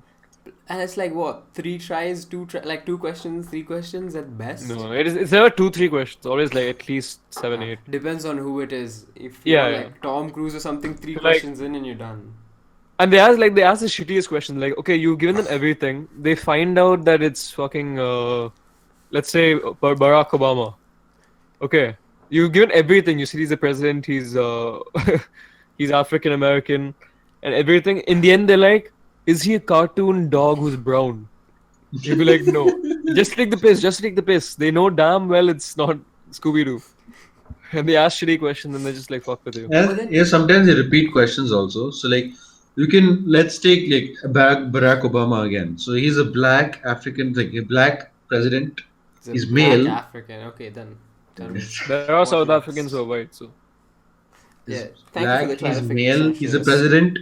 C: And it's like what? Three tries, like two questions, three questions at best?
A: No, it's never 2, 3 questions. Always like at least 7, 8.
C: Depends on who it is. If you're
A: Yeah, yeah.
C: like Tom Cruise or something, three
A: So, like,
C: questions in and you're done.
A: and they ask the shittiest question. Like, okay, you've given them everything. They find out that it's fucking let's say Barack Obama. Okay, you've given everything. You see, he's the president. He's he's African American, and everything. In the end, they're like, is he a cartoon dog who's brown? You'd be like, no. Just take the piss. Just take the piss. They know damn well it's not Scooby Doo. And they ask shitty questions and they just like fuck with you.
C: But
B: And
C: then-
B: yeah, sometimes they repeat questions also. So like, let's take like Barack Obama again. So he's a black African, like a black president.
C: It's a
B: He's
C: black
B: male.
C: African. Okay, then. Tell me.
A: There are
C: What
A: South
C: next?
A: Africans who are white, so
C: Yeah,
B: He's
C: thank
B: black,
C: you for the
B: he's
C: clarification.
B: male, he's a
C: Shreyas.
B: president.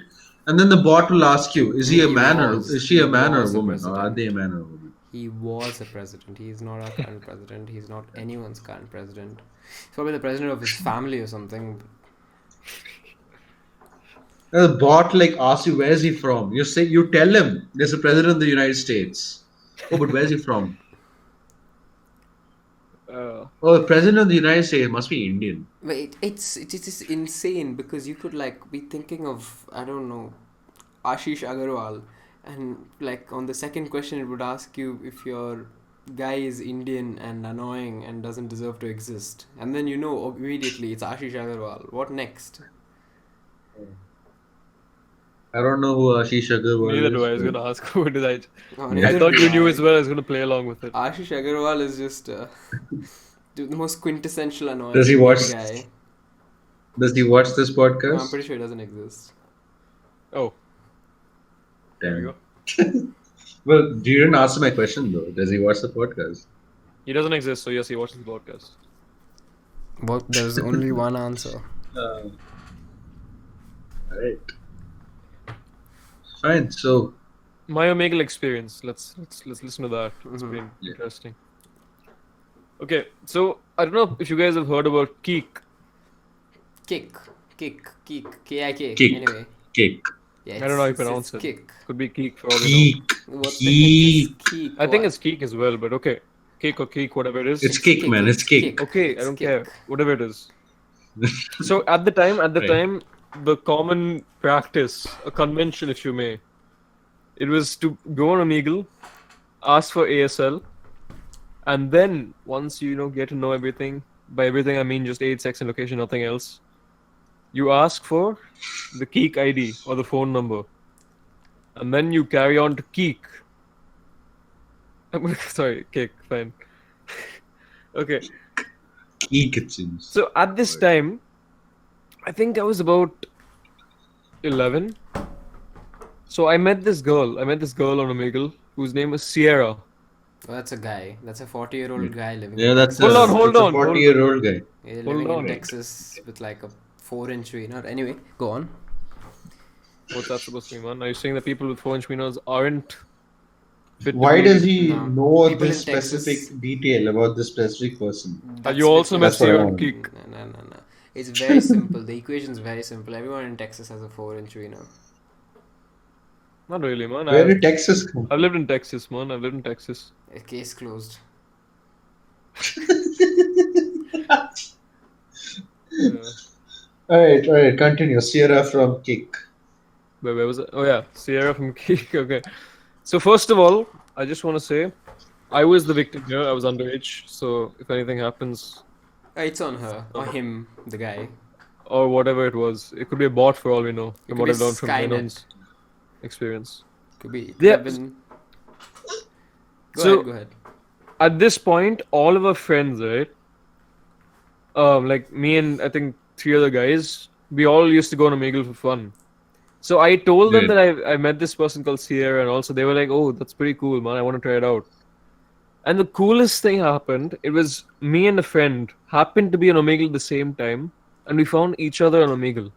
B: And then the bot will ask you, is he a
C: He
B: man
C: was.
B: or is she a
C: He
B: man or a
C: was a
B: woman? Or are
C: president.
B: they a man or a woman?
C: He was a president. He's not our current president. He's not anyone's current president. He's probably the president of his family or something.
B: And the bot like asks you, where's he from? You tell him there's a president of the United States. Oh, but where's he from? Oh, the president of the United States must be Indian.
C: But it is insane because you could like be thinking of, I don't know, Ashish Agarwal, and like on the second question it would ask you if your guy is Indian and annoying and doesn't deserve to exist, and then you know immediately it's Ashish Agarwal. What next?
B: I don't know who Ashish Agarwal
A: neither
B: is.
A: do I. I was
B: but-
A: gonna ask who did I.
C: No,
A: I
C: neither
A: thought
C: do
A: you knew
C: I.
A: as well. I was gonna play along with it.
C: Ashish Agarwal is just the most quintessential annoying
B: Does he
C: Indian
B: watch-
C: guy.
B: Does he watch this
C: No, I'm
B: podcast?
C: pretty sure he doesn't exist.
A: Oh, there you
B: Damn.
A: go.
B: Well, you didn't answer my question though. Does he watch the podcast?
A: He doesn't exist, so yes, he watches the podcast.
C: But there's only one answer.
B: Alright. Fine. So,
A: My Omegle experience. Let's listen to that. It's
C: Mhm.
A: been
B: Yeah.
A: interesting. Okay, so I don't know if you guys have heard about Keek.
C: Kick. K-I-K.
B: Kick.
C: Anyway.
B: kick.
C: Yeah,
A: I don't know how you
C: it's
A: pronounce it.
C: Kick.
A: Could be Keek for all we know.
B: Keek.
C: What the heck is Keek?
A: I think it's Keek as well, but okay. Keek or Keek, whatever it is.
B: It's kick, man. It's kick.
A: Okay, I
C: It's
A: don't
C: kick.
A: care. Whatever it is. So at the time,
B: Right.
A: the common practice, a convention, if you may, it was to go on Omegle, ask for ASL, and then once you get to know everything, by everything I mean just age, sex, and location, nothing else, you ask for the Keek ID or the phone number, and then you carry on to Keek. Sorry, Keek, fine. Okay.
B: Keek, it seems.
A: So at this time, I think I was about 11. So I met this girl. on Omegle whose name was Sierra.
C: Oh, that's a guy. That's a 40-year-old guy living
B: Yeah,
C: in
B: that's
C: Texas.
A: Hold
B: a
A: on.
B: 40-year-old guy.
C: Yeah,
A: hold
C: living in
A: on.
C: Texas with like a 4-inch wiener. Anyway, go on.
A: What's that supposed to mean, man? Are you saying that people with 4-inch wieners aren't fit to
B: Why
A: be-
B: does he
C: No.
B: know
C: People
B: this
C: in Texas-
B: specific detail about this specific person?
C: That's
A: you also
C: because-
B: met Sierra
A: on
B: on
A: Keek?
C: No. It's very simple. The equation's very simple. Everyone in Texas has a 4-inch wiener.
A: Not really, man.
B: Where did Texas come?
A: I've lived in Texas, man. I've lived in Texas.
C: A case closed.
A: Yeah.
B: Alright, continue. Sierra from Kick.
A: Where was it? Oh yeah, Sierra from Keek. Okay. So first of all, I just want to say, I was the victim here. I was underage, so if anything happens,
C: It's on her or him, the guy.
A: or whatever it was, it could be a bot for all we know.
C: It
A: From
C: could
A: what
C: be
A: I've learned from
C: Skynet.
A: Menon's experience.
C: Could be.
A: Yeah.
C: Go
A: So-
C: ahead.
A: At this point, all of our friends, right? Like me and I think 3 other guys, we all used to go on Omegle for fun. So I told them
B: Yeah.
A: that I met this person called Sierra, and also they were like, "Oh, that's pretty cool, man. I want to try it out." And the coolest thing happened. It was me and a friend happened to be on Omegle at the same time, and we found each other on Omegle.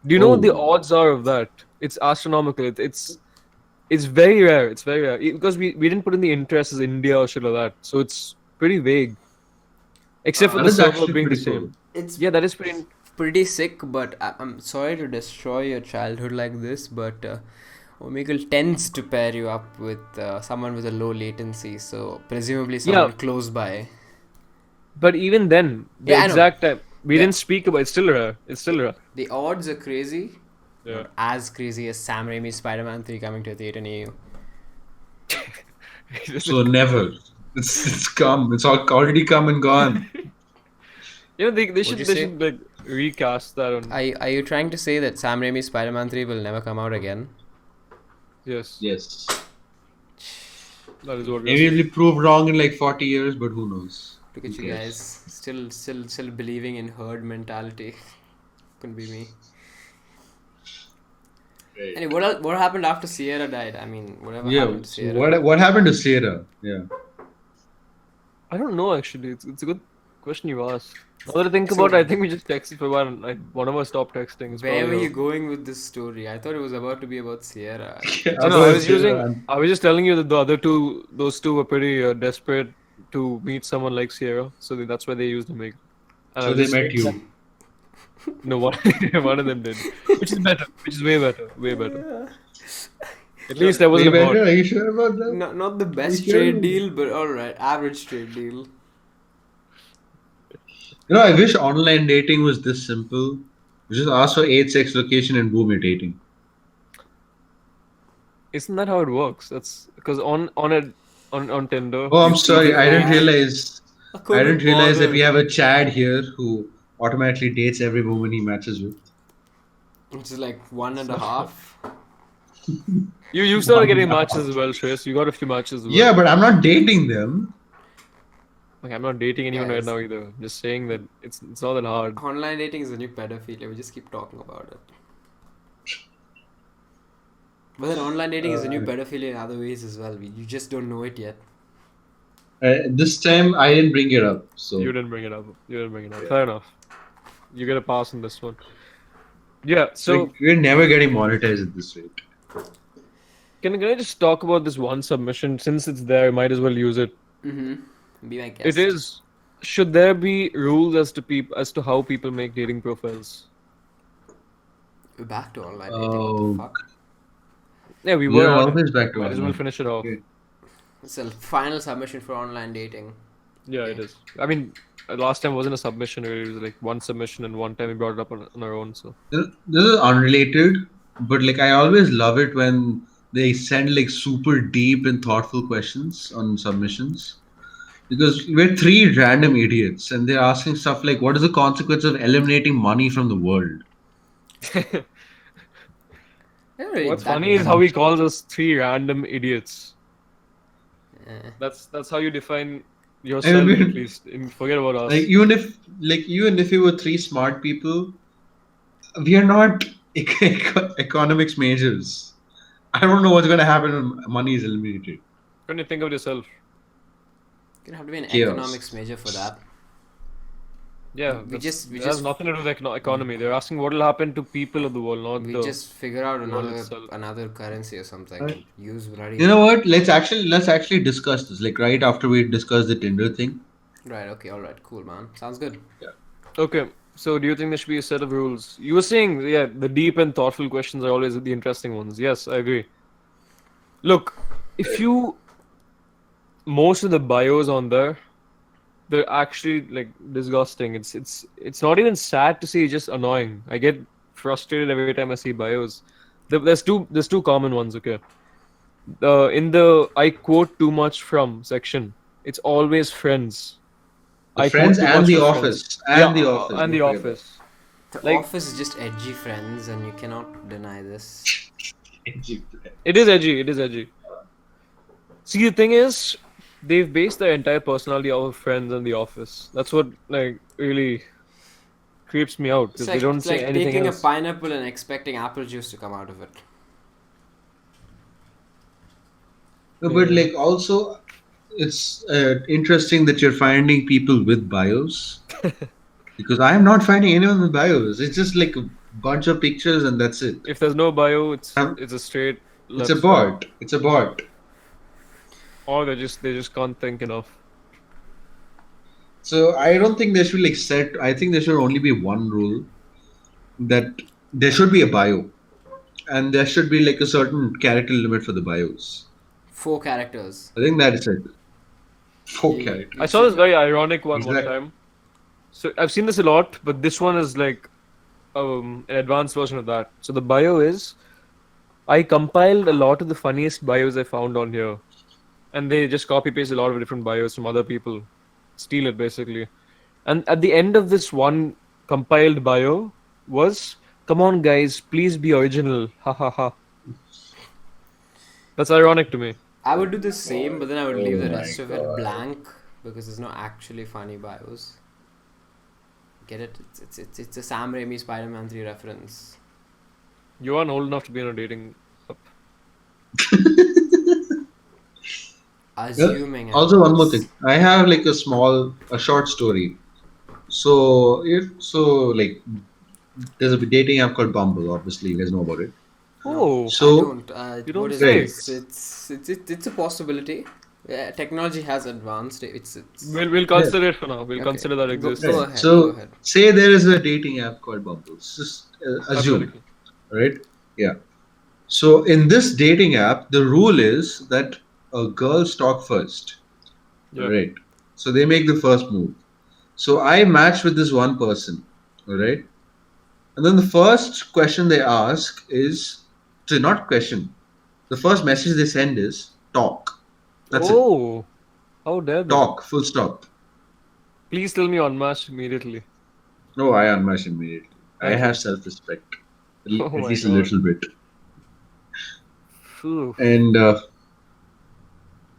A: Do you know what the
B: Oh,
A: odds are of that? It's astronomical. It's very rare. It's very rare because we didn't put in the interest as India or shit like that. So it's pretty vague, except for
B: that
A: the
B: is
A: server
B: actually
A: being the
B: pretty cool.
A: same.
C: It's
A: Yeah, that is pretty.
C: pretty sick, but I'm sorry to destroy your childhood like this, but Omegle tends to pair you up with someone with a low latency, so presumably
A: Yeah,
C: someone close by.
A: but even then, the
C: Yeah, I know.
A: exact time we
C: The
A: didn't speak about. It's still rare. It's still rare.
C: the odds are crazy,
A: Yeah.
C: not as crazy as Sam Raimi's Spider-Man 3 coming to a theater near you.
B: So never. It's come. It's already come and gone.
A: You know, they
C: What'd you
A: they
C: say?
A: should like recast that on.
C: Are you trying to say that Sam Raimi's Spider-Man 3 will never come out again?
A: Yes,
B: Yes.
A: that is what we're
B: Maybe it'll
A: saying.
B: be proved wrong in like 40 years, but who knows?
C: Look
B: Who
C: at you
B: cares?
C: guys, still believing in herd mentality. Couldn't be me.
B: Right.
C: Anyway, what happened after Sierra died? I mean, whatever
B: Yeah.
C: happened to
B: So
C: Sierra?
B: what happened to Sierra? Yeah.
A: I don't know actually. It's a good question you asked. Now that I think
C: So-
A: about it, I think we just texted for a while. And one of us stopped texting. It's
C: Where were
A: probably
C: you going with this story? I thought it was about to be about Sierra.
A: No, no, I was using. I was just telling you that the other two, those two were pretty desperate to meet someone like Sierra, so that's why they used the make. And I
B: So
A: was
B: they
A: just
B: met you.
A: No, one, one of them did, which is better, which is way better, way better. At least there
B: Way
A: wasn't a bot.
B: better? Are you sure about that?
C: Not the best
B: sure?
C: trade deal, but alright, average trade deal.
B: You know, I wish online dating was this simple. You just ask for age, sex, location, and boom, you're dating.
A: Isn't that how it works? That's because on Tinder.
B: Oh, I'm
A: you see
B: sorry.
A: the
B: I didn't
A: age.
B: realize.
C: I
B: I
C: couldn't
B: didn't realize that
C: bother.
B: we have a Chad here who automatically dates every woman he matches with.
C: It's like 1.5.
A: You started getting matches as well, Shreyas. You got a few matches as well.
B: Yeah, but I'm not dating them.
A: Like, I'm not dating anyone right
C: Guys.
A: now either. I'm just saying that it's not that hard.
C: Online dating is a new pedophilia. We just keep talking about it. But then online dating is a new pedophilia in other ways as well. You just don't know it yet.
B: This time I didn't bring it up. So
A: You didn't bring it up. You didn't bring it up. Fair enough. You get a pass on this one. Yeah. So
B: like, we're never getting monetized at this rate.
A: can I just talk about this one submission since it's there? Might as well use it.
C: Mm-hmm. Be my guest.
A: It is. Should there be rules as to how people make dating profiles?
C: We're back to online dating.
B: Oh,
C: What the fuck?
A: Yeah, we
B: we're
A: were on
B: always
A: it.
B: back to
A: Might as well
B: online.
A: finish it off.
B: Okay.
C: It's a final submission for online dating.
A: Yeah, it is. I mean, last time wasn't a submission. Really. It was like one submission, and one time we brought it up on our own. So
B: This is unrelated, but like I always love it when they send like super deep and thoughtful questions on submissions. Because we're three random idiots and they're asking stuff like, what is the consequence of eliminating money from the world?
C: They're really
A: what's
C: that
A: funny is
C: deep.
A: how he calls us three random idiots.
C: Eh.
A: That's how you define yourself
B: mean-
A: at least. And forget about us.
B: Like even if we were three smart people, we are not economics majors. I don't know what's gonna happen when money is eliminated.
A: Couldn't you think of yourself?
C: You're gonna have to be an
B: Chaos.
C: economics major for that.
A: Yeah,
C: We just
A: it has nothing to do with economy. They're asking what will happen to people of the world, not
C: we
A: the.
C: just figure out
A: world itself.
C: another currency or something.
B: Right.
C: Use bloody.
B: You know what? Let's actually discuss this. Like right after we discuss the Tinder thing.
C: Right. Okay. All right. Cool, man. Sounds good.
A: Okay, so do you think there should be a set of rules? You were saying, yeah, the deep and thoughtful questions are always the interesting ones. Yes, I agree. Look, if you most of the bios on there, they're actually like disgusting. It's not even sad to see, it's just annoying. I get frustrated every time I see bios. There's two common ones. Okay, in the I quote too much from section, it's always friends.
B: The
A: I
B: Friends
A: quote too
B: and
A: much
B: The
A: from
B: Office.
A: Friends.
B: And The Office.
A: And The
B: don't forget
A: Office.
C: The
A: Like-
C: Office is just edgy friends, and you cannot deny this.
B: that.
A: It is edgy. It is edgy. See, the thing is, they've based their entire personality off of Friends and The Office. That's what like really creeps me out because they don't
C: it's
A: say
C: like
A: anything
C: taking
A: else.
C: a pineapple and expecting apple juice to come out of it.
B: No, but
A: Yeah.
B: like also, it's interesting that you're finding people with bios because I am not finding anyone with bios. It's just like a bunch of pictures and that's it.
A: If there's no bio,
B: Um,
A: it's a straight
B: it's a
A: left swipe,
B: bot. It's a bot.
A: or they just can't think enough.
B: So I don't think they should like set. I think there should only be one rule that there should be a bio and there should be like a certain character limit for the bios.
C: 4 characters.
B: I think that is it. Four
A: I
C: You
B: characters.
A: saw this
C: should.
A: very ironic one
B: Exactly.
A: time. So I've seen this a lot, but this one is like an advanced version of that. So the bio is I compiled a lot of the funniest bios I found on here, and they just copy paste a lot of different bios from other people, steal it basically. And at the end of this one compiled bio was, "Come on, guys, please be original." Ha ha ha. That's ironic to me.
C: I would do the same, but then I would leave
B: Oh
C: the
B: my
C: rest of it
B: god.
C: blank because there's no actually funny bios. Get it? It's a Sam Raimi Spider-Man 3 reference.
A: You aren't old enough to be on a dating app.
B: Yeah.
C: Assuming I
B: Also, one more
C: was.
B: thing. I have like a short story. So like there's a dating app called Bumble. Obviously, you guys know about it.
C: No,
A: Oh,
C: I
B: So
C: don't.
A: you
C: What
A: don't
C: is
A: say.
B: right.
C: this? It's a possibility. Yeah, technology has advanced. It's
A: We'll
B: Yes.
A: consider it for now. We'll
C: okay.
A: consider that
C: Go
B: Right.
A: exists.
C: ahead. Go
B: So
C: ahead.
B: say there is a dating app called Bumble. Just assume,
A: Hypothetically.
B: right? Yeah. So in this dating app, the rule is that a girls talk first,
A: Yeah.
B: right? So they make the first move. So I matched with this one person, all right? And then the first question they ask is, so not question. The first message they send is talk. That's it.
A: Oh, how dare they?
B: Talk. Full stop.
A: Please tell me unmatched immediately.
B: No, I unmatch immediately. I
A: Thank
B: have
A: you.
B: self-respect,
A: Oh
B: at
A: my
B: least a
A: god.
B: little bit.
A: Phew.
B: And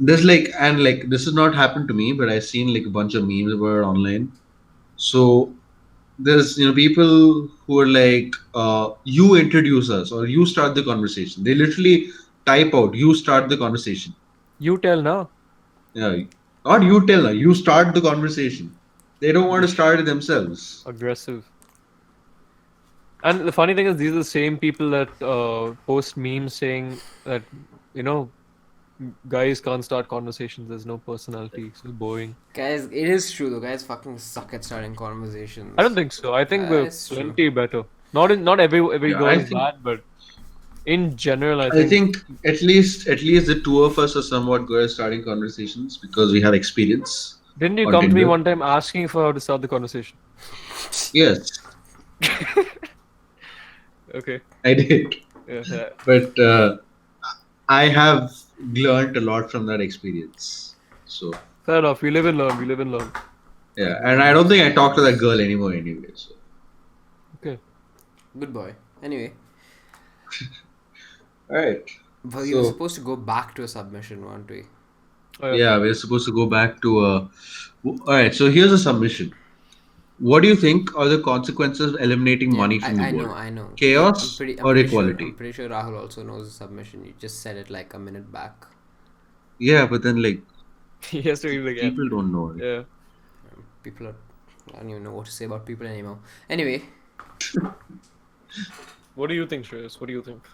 B: there's like, and like, this has not happened to me, but I've seen like a bunch of memes about it online. So there's people who are like, you introduce us or you start the conversation. They literally type out, you start the conversation.
A: You tell now.
B: Yeah, not you tell her, you start the conversation. They don't want to
A: Yeesh.
B: start it themselves.
A: Aggressive. And the funny thing is, these are the same people that post memes saying that, you know, guys can't start conversations. There's no personality. It's so boring.
C: Guys, it is true though. Guys fucking suck at starting
A: I don't
C: conversations.
A: think so. I think we're
C: It's true.
A: plenty better. Not every
B: Yeah,
A: girl is bad, but in general, I
B: I
A: think.
B: think at least the two of us are somewhat good at starting conversations because we have experience
A: Didn't you
B: on
A: come to me
B: Tinder.
A: one time asking for how to start the conversation?
B: Yes,
A: Okay.
B: I did.
A: Yeah, yeah.
B: But I have learned a lot from that experience. So
A: Fair enough. We live and learn. We live and learn.
B: yeah, and I don't think I talk to that girl anymore anyway. So
A: Okay.
C: Good boy. Anyway,
B: all right.
C: but we were
B: So
C: supposed to go back to a submission, weren't we?
A: Oh, yeah.
B: yeah, we're supposed to go back to all right. So here's a submission. What do you think are the consequences of eliminating
C: Yeah,
B: money from the
C: I know,
B: world?
C: I know.
B: Chaos or
C: I'm
B: equality?
C: pretty sure Rahul also knows the submission. You just said it like a minute back.
B: Yeah, but then like
A: He has to read it again.
B: people don't know it.
A: Yeah.
C: People are. I don't even know what to say about people anymore. Anyway,
A: What do you think, Shreyas? What do you think?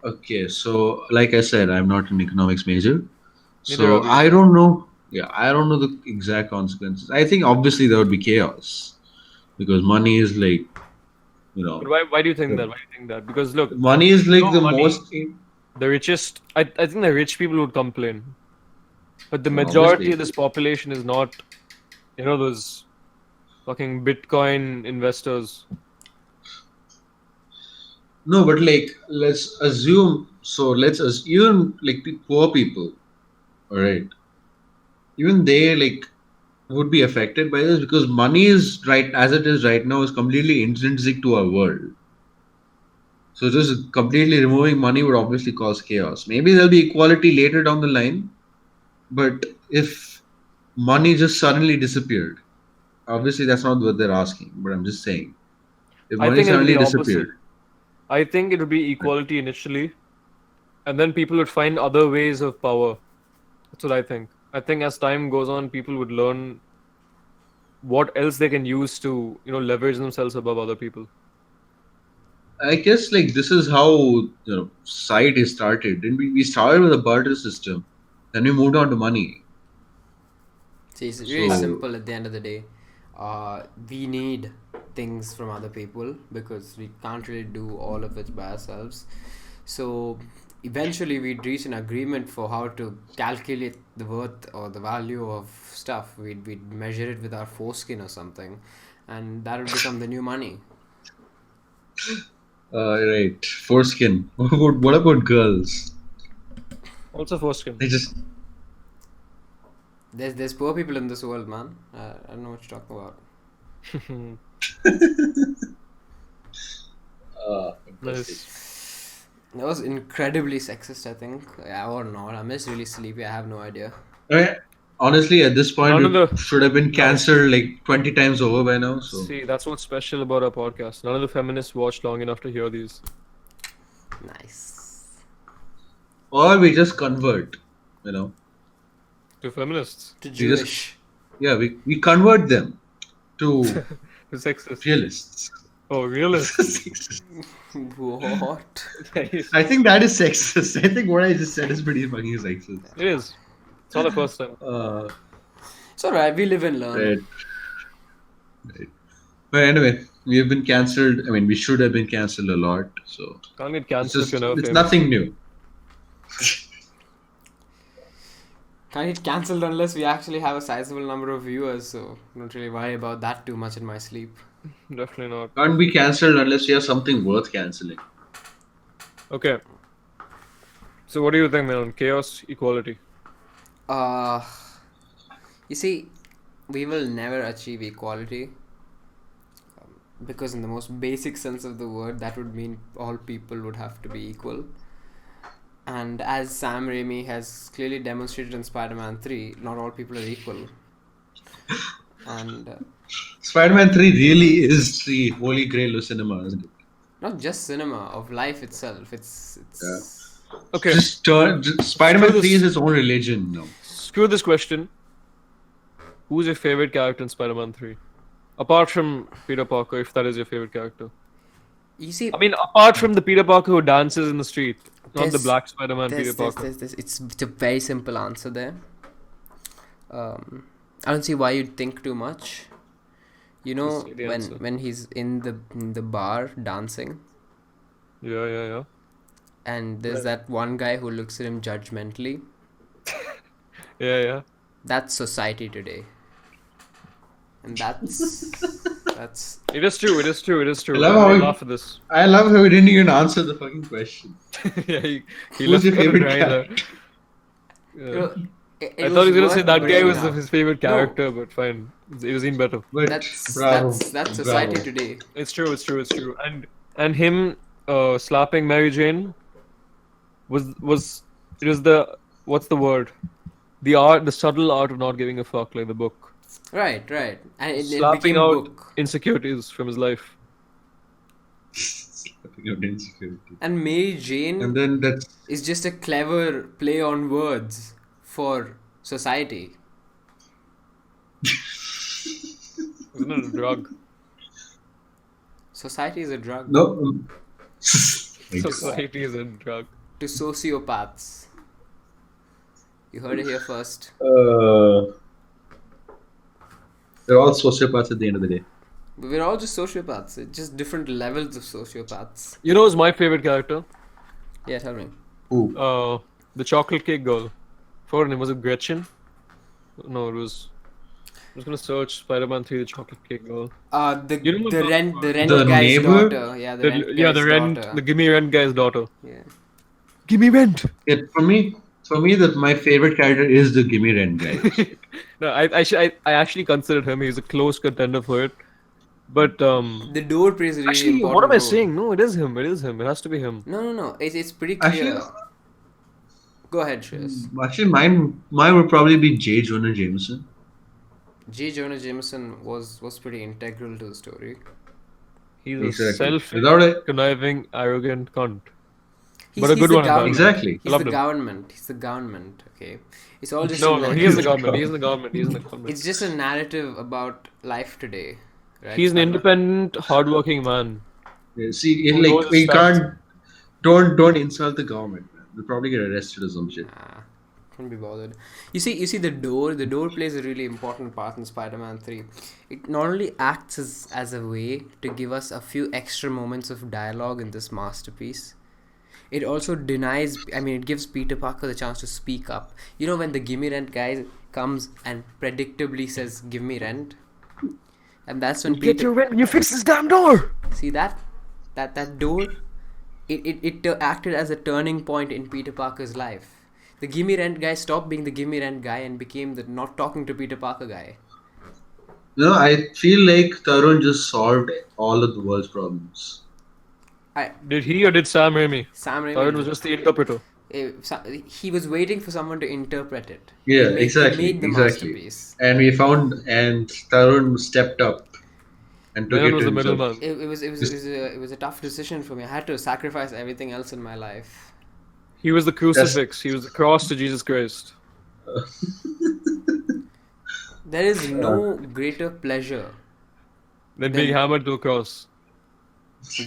B: Okay, so like I said, I'm not an economics major,
A: Neither
B: so
A: are we.
B: I don't know. Yeah, I don't know the exact consequences. I think obviously there would be chaos because money is like, you
A: But
B: know,
A: why do you think
B: the-
A: that? Why do you think that? Because look,
B: money is like
A: no
B: the
A: money,
B: most.
A: the richest. I think the rich people would complain, but the
B: Well,
A: majority of
B: obviously,
A: this population is not. Those fucking Bitcoin investors.
B: no, but like let's assume. So even like the poor people, all right, even they like would be affected by this because money is right as it is right now is completely intrinsic to our world. So just completely removing money would obviously cause chaos. Maybe there'll be equality later down the line, but if money just suddenly disappeared, obviously that's not what they're asking. But I'm just saying, if
A: I
B: money
A: think it'll be
B: suddenly
A: opposite.
B: disappeared,
A: I think it would be equality initially, and then people would find other ways of power. That's what I think. I think as time goes on, people would learn what else they can use to, leverage themselves above other people.
B: I guess like this is how society started. Didn't we? We started with a barter system, then we moved on to money.
C: See, it's really
B: So
C: simple at the end of the day. We need things from other people because we can't really do all of it by ourselves. So eventually we'd reach an agreement for how to calculate the worth or the value of stuff. We'd measure it with our foreskin or something, and that would become the new money.
B: right, foreskin. What about girls?
A: Also foreskin.
B: They just
C: There's poor people in this world, man. I don't know what you're talking about.
B: interesting.
A: Nice.
C: That was incredibly sexist, I think. Yeah, or not. I'm just really sleepy. I have no idea.
B: I mean, honestly, at this point,
A: None of
B: it
A: the
B: should have been
A: none,
B: cancelled like 20 times over by now. So,
A: See, that's what's special about our podcast. None of the feminists watched long enough to hear these.
C: Nice.
B: or we just convert. You know,
A: To feminists.
C: To
B: we just
C: Jewish.
B: we convert them to
A: To sexist.
B: realists.
A: Oh, realists.
C: What?
A: Nice.
B: I think that is sexist. I think what I just said is pretty fucking sexist.
A: It is. It's not the first time.
C: It's alright. We live and learn.
B: Right. Right. But anyway, we have been cancelled. I mean, we should have been cancelled a lot. So
A: Can't get
B: it's
A: cancelled if
B: just
A: you're never
B: it's
A: famous.
B: nothing new.
C: Can't get cancelled unless we actually have a sizable number of viewers, so don't really worry about that too much in my sleep.
A: Definitely not.
B: Can't be cancelled unless you have something worth cancelling.
A: Okay. So what do you think, man? Chaos, equality.
C: You see, we will never achieve equality because in the most basic sense of the word, that would mean all people would have to be equal. And as Sam Raimi has clearly demonstrated in Spider-Man 3, not all people are equal. And
B: Spider-Man 3 really is the holy grail of cinema, isn't it?
C: not just cinema, of life itself. It's
A: Okay.
B: Spider-Man
A: Screw
B: 3
A: this.
B: is its own religion now.
A: Screw this question. Who's your favorite character in Spider-Man 3? Apart from Peter Parker, if that is your favorite character.
C: You see,
A: I mean, apart from the Peter Parker who dances in the street, not the
C: There's-
A: black Spider-Man Peter Parker.
C: it's a very simple answer there. I don't see why you'd think too much. You know,
A: Just say the answer.
C: when he's in the bar dancing,
A: Yeah.
C: and there's that one guy who looks at him judgmentally.
A: Yeah.
C: That's society today, and that's
A: It is true.
B: I love how
A: I
B: he-
A: laugh at this.
B: I love how we didn't even answer the fucking question.
A: Yeah, he
B: Who's
A: left
B: your
A: it
B: favorite
A: dry there.
B: character?
A: Yeah.
C: you know,
A: I thought he was gonna say
C: worth
A: that guy
C: bringing
A: was
C: up.
A: his favorite character, but fine. It was even better.
B: But
C: That's
B: bravo,
C: that's society
B: bravo.
C: today.
A: It's true. And him slapping Mary Jane was it was the what's the word? The subtle art of not giving a fuck, like the book.
C: Right, and it
A: Slapping
C: became a
A: out
C: book.
A: insecurities from his life.
B: Slapping out insecurity.
C: And Mary Jane
B: And then that's
C: is just a clever play on words for society.
A: Isn't it a drug?
C: Society is a drug
B: no. Like,
A: Society is a drug.
C: to sociopaths. You heard it here first.
B: they're all sociopaths at the end of the day.
C: But we're all just sociopaths. It's just different levels of sociopaths.
A: You know who's my favorite character?
C: Yeah, tell me.
B: Who?
A: The chocolate cake girl. For her name was it Gretchen? No, it was. I'm just gonna search Spider-Man 3: The Chocolate Cake Girl.
C: The
A: You know
C: the
A: what
C: rent the rent
B: The
C: guy's
B: neighbor?
C: daughter. Yeah, the rent
A: The
C: guy's
A: rent,
C: daughter.
A: the gimme rent guy's daughter.
C: Yeah.
A: Gimme rent.
B: Yeah, for me, that my favorite character is the Gimme Rent guy.
A: No, I actually considered him. He's a close contender for it. But
C: The door plays a really
A: actually,
C: important
A: what am I
C: role.
A: saying? No, it is him. It has to be him.
C: No. It's pretty clear.
B: Actually,
C: Go ahead, Shreyas.
B: actually, mine would probably be J. Jonah Jameson.
C: J. Jonah Jameson was pretty integral to the story.
A: He's a
B: Exactly.
A: selfish,
B: Without it,
A: conniving, arrogant cunt. But a good
C: the
A: one at that.
C: government.
B: Exactly.
A: I
C: He's
A: loved
C: the
A: him.
C: government. He's the government. Okay, it's all just
A: No,
C: a
A: no, he
C: narrative.
A: is the government. He is the government. He is the government.
C: It's just a narrative about life today, right?
A: He's an
C: Spider-Man?
A: independent, hardworking man
B: Yeah, see,
A: who
B: like
A: knows his
B: we
A: facts.
B: can't. Don't insult the government, man. We'll probably get arrested or some shit.
C: Nah, can't be bothered. You see the door. The door plays a really important part in Spider-Man 3. It not only acts as a way to give us a few extra moments of dialogue in this masterpiece. It also it gives Peter Parker the chance to speak up. You know when the Gimme Rent guy comes and predictably says, "Give me rent," and that's when
A: Get
C: Peter
A: your rent when you fix this damn door.
C: see that door. It acted as a turning point in Peter Parker's life. The Gimme Rent guy stopped being the Gimme Rent guy and became the not talking to Peter Parker guy.
B: You know, I feel like Tarun just solved all of the world's problems.
A: Did he or did Sam Raimi?
C: Sam
A: Or it
C: Raimi,
A: was just the interpreter.
C: he was waiting for someone to interpret it.
B: Yeah,
C: He
B: exactly,
C: made the
B: exactly.
C: masterpiece.
B: And Tarun stepped up and took
A: Man
B: it
A: was
B: to
A: the
B: himself.
A: middleman.
C: It was a tough decision for me. I had to sacrifice everything else in my life.
A: He was the crucifix. He was the cross to Jesus Christ.
C: There is no greater pleasure
A: Then being hammered to a cross.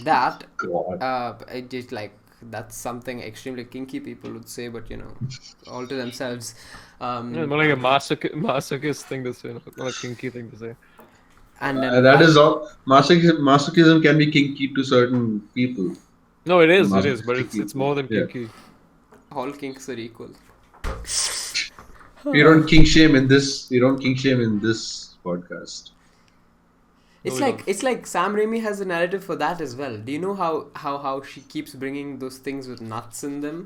C: that
B: God.
C: it is like that's something extremely kinky people would say, but all to themselves.
A: It's more like a masochist thing to say, not a kinky thing to say.
C: And then
B: That is all. Masochism can be kinky to certain people.
A: No, it is,
B: Masochistic
A: but it's
B: people.
A: more than
B: Yeah.
A: kinky.
C: all kinks are equal.
B: We don't kink shame in this. We don't kink shame in this podcast.
C: It's
A: No, we
C: like it's like Sam Raimi has a narrative for that as well. Do you know how she keeps bringing those things with nuts in them?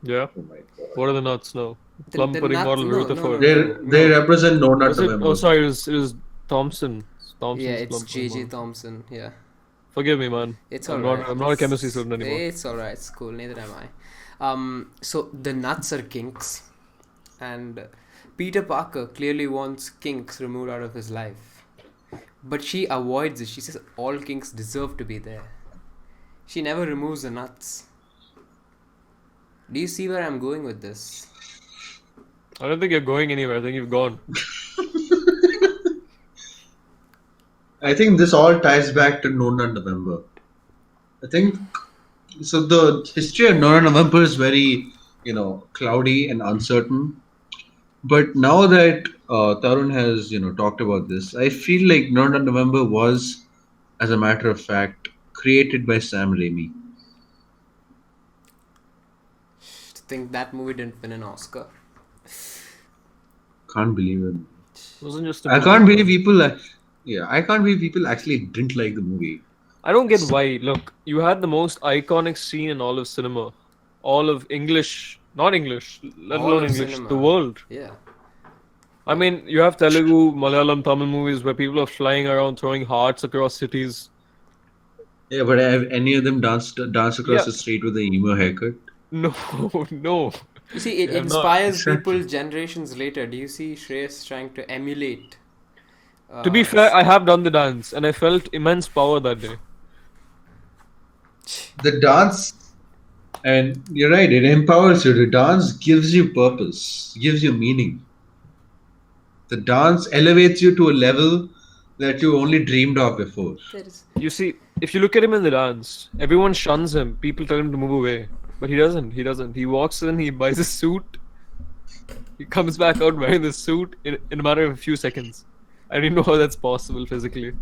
A: Yeah.
B: Oh my God.
A: What are the nuts now? Plum
C: the
A: pudding
C: nuts-
A: model
C: no,
A: Rutherford.
B: They represent no nut
A: Was it?
B: November.
A: Oh, sorry. It was Thompson. Thompson's
C: Yeah, it's
A: plum pudding
C: J.J.
A: model.
C: Thompson. Yeah,
A: Forgive me, man.
C: it's
A: I'm
C: alright.
A: not a chemistry student anymore.
C: It's alright. It's cool. Neither am I. So the nuts are kinks, and Peter Parker clearly wants kinks removed out of his life, but she avoids it. She says all kinks deserve to be there. She never removes the nuts. Do you see where I'm going with this?
A: I don't think you're going anywhere. I think you've gone.
B: I think this all ties back to No Nut November. I think so. The history of No Nut November is very, cloudy and uncertain. But now that Tarun has, talked about this, I feel like No Nut November was, as a matter of fact, created by Sam Raimi.
C: To think that movie didn't win an Oscar.
B: Can't believe it.
A: It wasn't just a
B: I
A: movie,
B: can't
A: man.
B: believe people. I can't believe people actually didn't like the movie.
A: I don't get why. Look, you had the most iconic scene in all of cinema. All of English, not English, let
C: All
A: alone
C: of
A: English,
C: cinema.
A: the world.
C: Yeah.
A: I mean, you have Telugu, Malayalam, Tamil movies where people are flying around throwing hearts across cities.
B: Yeah, but have any of them danced across
A: Yeah.
B: the street with a emo haircut?
A: No, no.
C: You see, it
A: They have not.
C: inspires
B: Exactly.
C: people generations later. Do you see Shreyas trying to emulate?
A: To be fair, I have done the dance and I felt immense power that day.
B: The dance, and you're right, it empowers you. The dance gives you purpose, gives you meaning. The dance elevates you to a level that you only dreamed of before.
C: There is.
A: You see, if you look at him in the dance, everyone shuns him. People tell him to move away. But he doesn't. He doesn't. He walks in, he buys a suit. He comes back out wearing the suit in a matter of a few seconds. I don't even know how that's possible physically.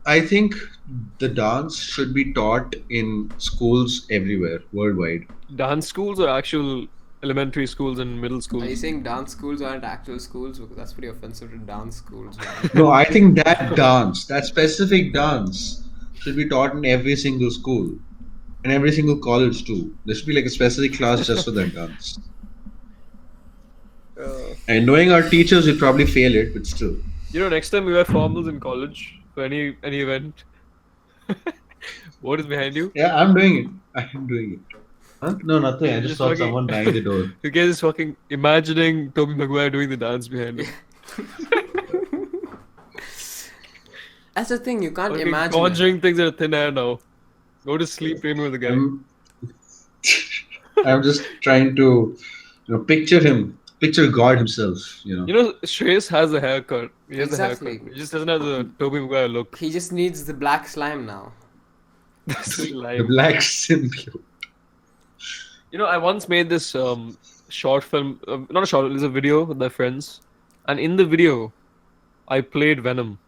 B: I think the dance should be taught in schools everywhere, worldwide.
A: Dance schools or actual elementary schools and middle
C: Are you
A: schools?
C: saying dance schools aren't actual schools? Because that's pretty offensive to dance schools, man.
B: No, I think that specific dance, should be taught in every single school and every single college too. There should be like a specific class just for that dance. And knowing our teachers, we'd probably fail it, but still.
A: Next time we wear formals in college for any event. What is behind you?
B: Yeah, I'm doing it. I am doing it. Huh? No, nothing. I just
A: Just
B: saw
A: fucking-
B: someone banging the door.
A: You guys is fucking imagining Tobey Maguire doing the dance behind him.
C: That's the thing. You can't
A: Fucking
C: imagine. It.
A: conjuring things out of thin air now. Go to sleep, Raimi, with the guy.
B: I'm just trying to, picture him, picture God himself.
A: Shreyas has a haircut. He has a
C: Exactly.
A: haircut. He just doesn't have the Tobey Maguire look.
C: He just needs the black slime now.
A: This
B: The
A: slime.
B: black symbiote.
A: I once made this short film. Not a short. It was a video with my friends, and in the video, I played Venom.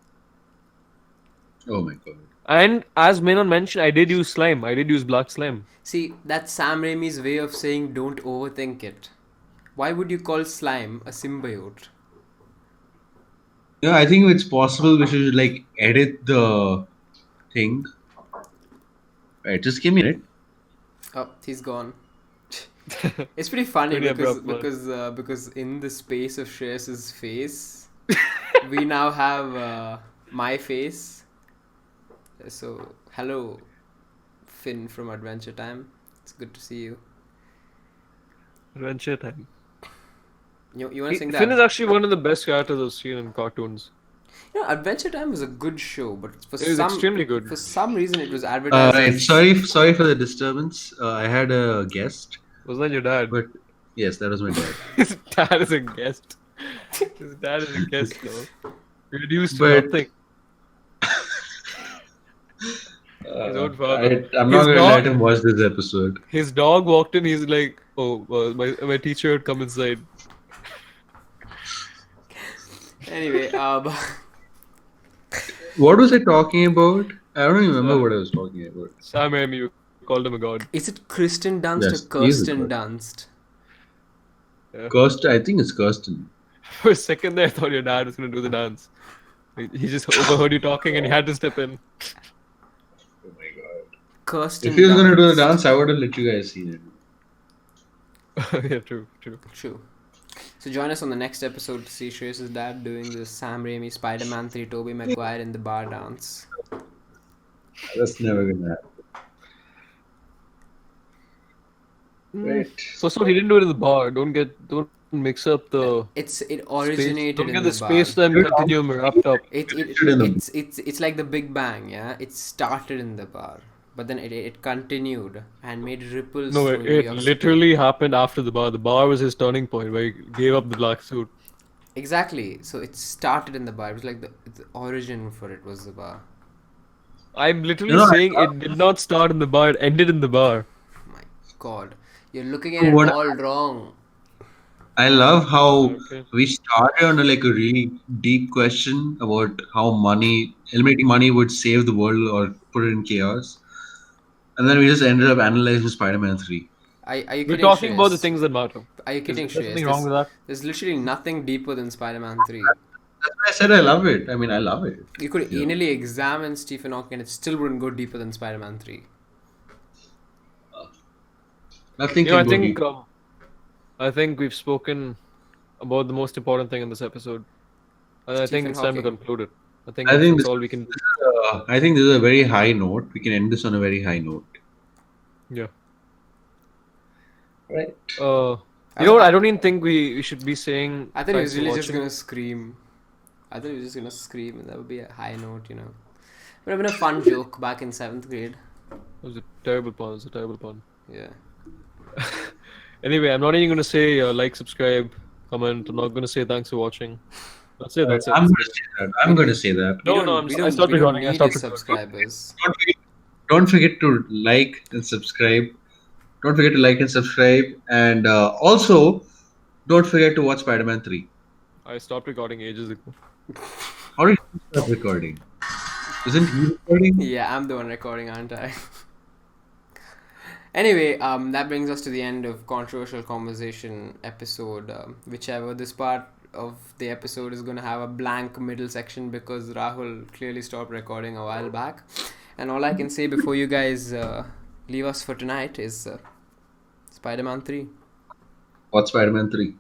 B: Oh my god.
A: And as Menon mentioned, I did use slime. I did use black slime.
C: See, that's Sam Raimi's way of saying don't overthink it. Why would you call slime a symbiote?
B: Yeah, I think it's possible we should like edit the thing. Right, just give me a minute.
C: Oh, he's gone. It's pretty funny
A: Pretty
C: because
A: abrupt,
C: because in the space of Shreyas's face, we now have my face. So hello, Finn from Adventure Time. It's good to see you.
A: Adventure Time.
C: You want to sing that?
A: Finn is actually one of the best characters I've seen in cartoons.
C: Adventure Time was a good show, but
A: It was extremely good.
C: For some reason, it was advertised.
B: Right,
C: as...
B: sorry for the disturbance. I had a guest,
A: Was that your dad?
B: but yes, that was my dad.
A: His dad is a guest. His dad is a guest, though. Reduced to
B: But-
A: nothing. His own father.
B: I'm
A: His
B: not gonna
A: dog-
B: let him watch this episode.
A: His dog walked in. He's like, "Oh, my teacher would come inside."
C: Anyway,
B: What was I talking about? I don't even remember what I was talking about.
A: Sam Raimi, you called him a god.
C: is it Kristen Dunst
B: Yes,
C: or
B: he is a
C: Kirsten
B: god.
C: Dunst?
B: I think it's Kirsten.
A: For a second there, I thought your dad was gonna do the dance. He just overheard you talking and he had to step in.
B: Oh my god.
C: Kirsten
B: If he was gonna do the
C: Dunst.
B: dance, I would have let you guys see it.
A: Yeah, true.
C: True. So join us on the next episode to see Shreyas' dad doing the Sam Raimi Spider-Man 3 Tobey Maguire in the bar dance.
B: That's never gonna happen. Right.
A: First of all, he didn't do it in the bar. Don't mix up the
C: It originated
A: Don't
C: in
A: get
C: the
A: the
C: bar.
A: space-time continuum wrapped up.
C: It's like the Big Bang, yeah. It started in the bar, but then it continued and made ripples.
A: No,
C: through New
A: it
C: York City.
A: literally happened after the bar. The bar was his turning point where he gave up the black suit.
C: Exactly. So it started in the bar. It was like the origin for it was the bar.
A: I'm literally
B: No, I
A: saying it did not start in the bar. It ended in the bar.
C: My God, you're looking at it
B: What-
C: all wrong.
B: I love how
A: Okay.
B: we started on a really deep question about how eliminating money would save the world or put it in chaos. And then we just ended up analyzing Spider-Man 3.
C: Are you
A: We're
C: kidding,
A: talking about the
C: Shreyas?
A: things that matter.
C: Are you kidding,
A: Is there
C: Shreyas?
A: something wrong with that?
C: There's literally nothing deeper than Spider-Man 3.
B: That's why I said I love it. I mean, I love it.
C: You could
B: Yeah.
C: anally examine Stephen Hawking and it still wouldn't go deeper than Spider-Man 3.
B: Nothing
A: You know,
B: can go deep.
A: I think we've spoken about the most important thing in this episode. And I think
C: Stephen
A: it's time to
C: Hawking.
A: conclude it. I think
B: I think
A: that's
B: this-
A: all we can.
B: I think this is a very high note. We can end this on a very high note.
A: Yeah.
B: Right.
A: You know what? I don't even think we should be saying.
C: I thought he was
A: thanks for
C: really just
A: watching.
C: gonna scream. I thought he was just gonna scream and that would be a high note, you know. Would have been a fun joke back in 7th grade.
A: It was a terrible pun. It was a terrible pun.
C: Yeah.
A: Anyway, I'm not even going to say like, subscribe, comment. I'm not going to say thanks for watching. That's it. That's it.
B: I'm going to say that.
A: No, I stopped recording. I
C: Need
A: stopped
C: his
A: recording.
C: subscribers.
B: Don't forget to like and subscribe. Don't forget to like and subscribe. And also, don't forget to watch Spider-Man 3.
A: I stopped recording ages ago.
B: How did you stop recording? Isn't he recording?
C: Yeah, I'm the one recording, aren't I? Anyway, that brings us to the end of Controversial Conversation episode. Whichever this part of the episode is going to have a blank middle section because Rahul clearly stopped recording a while back. And all I can say before you guys leave us for tonight is Spider-Man 3.
B: Watch Spider-Man 3.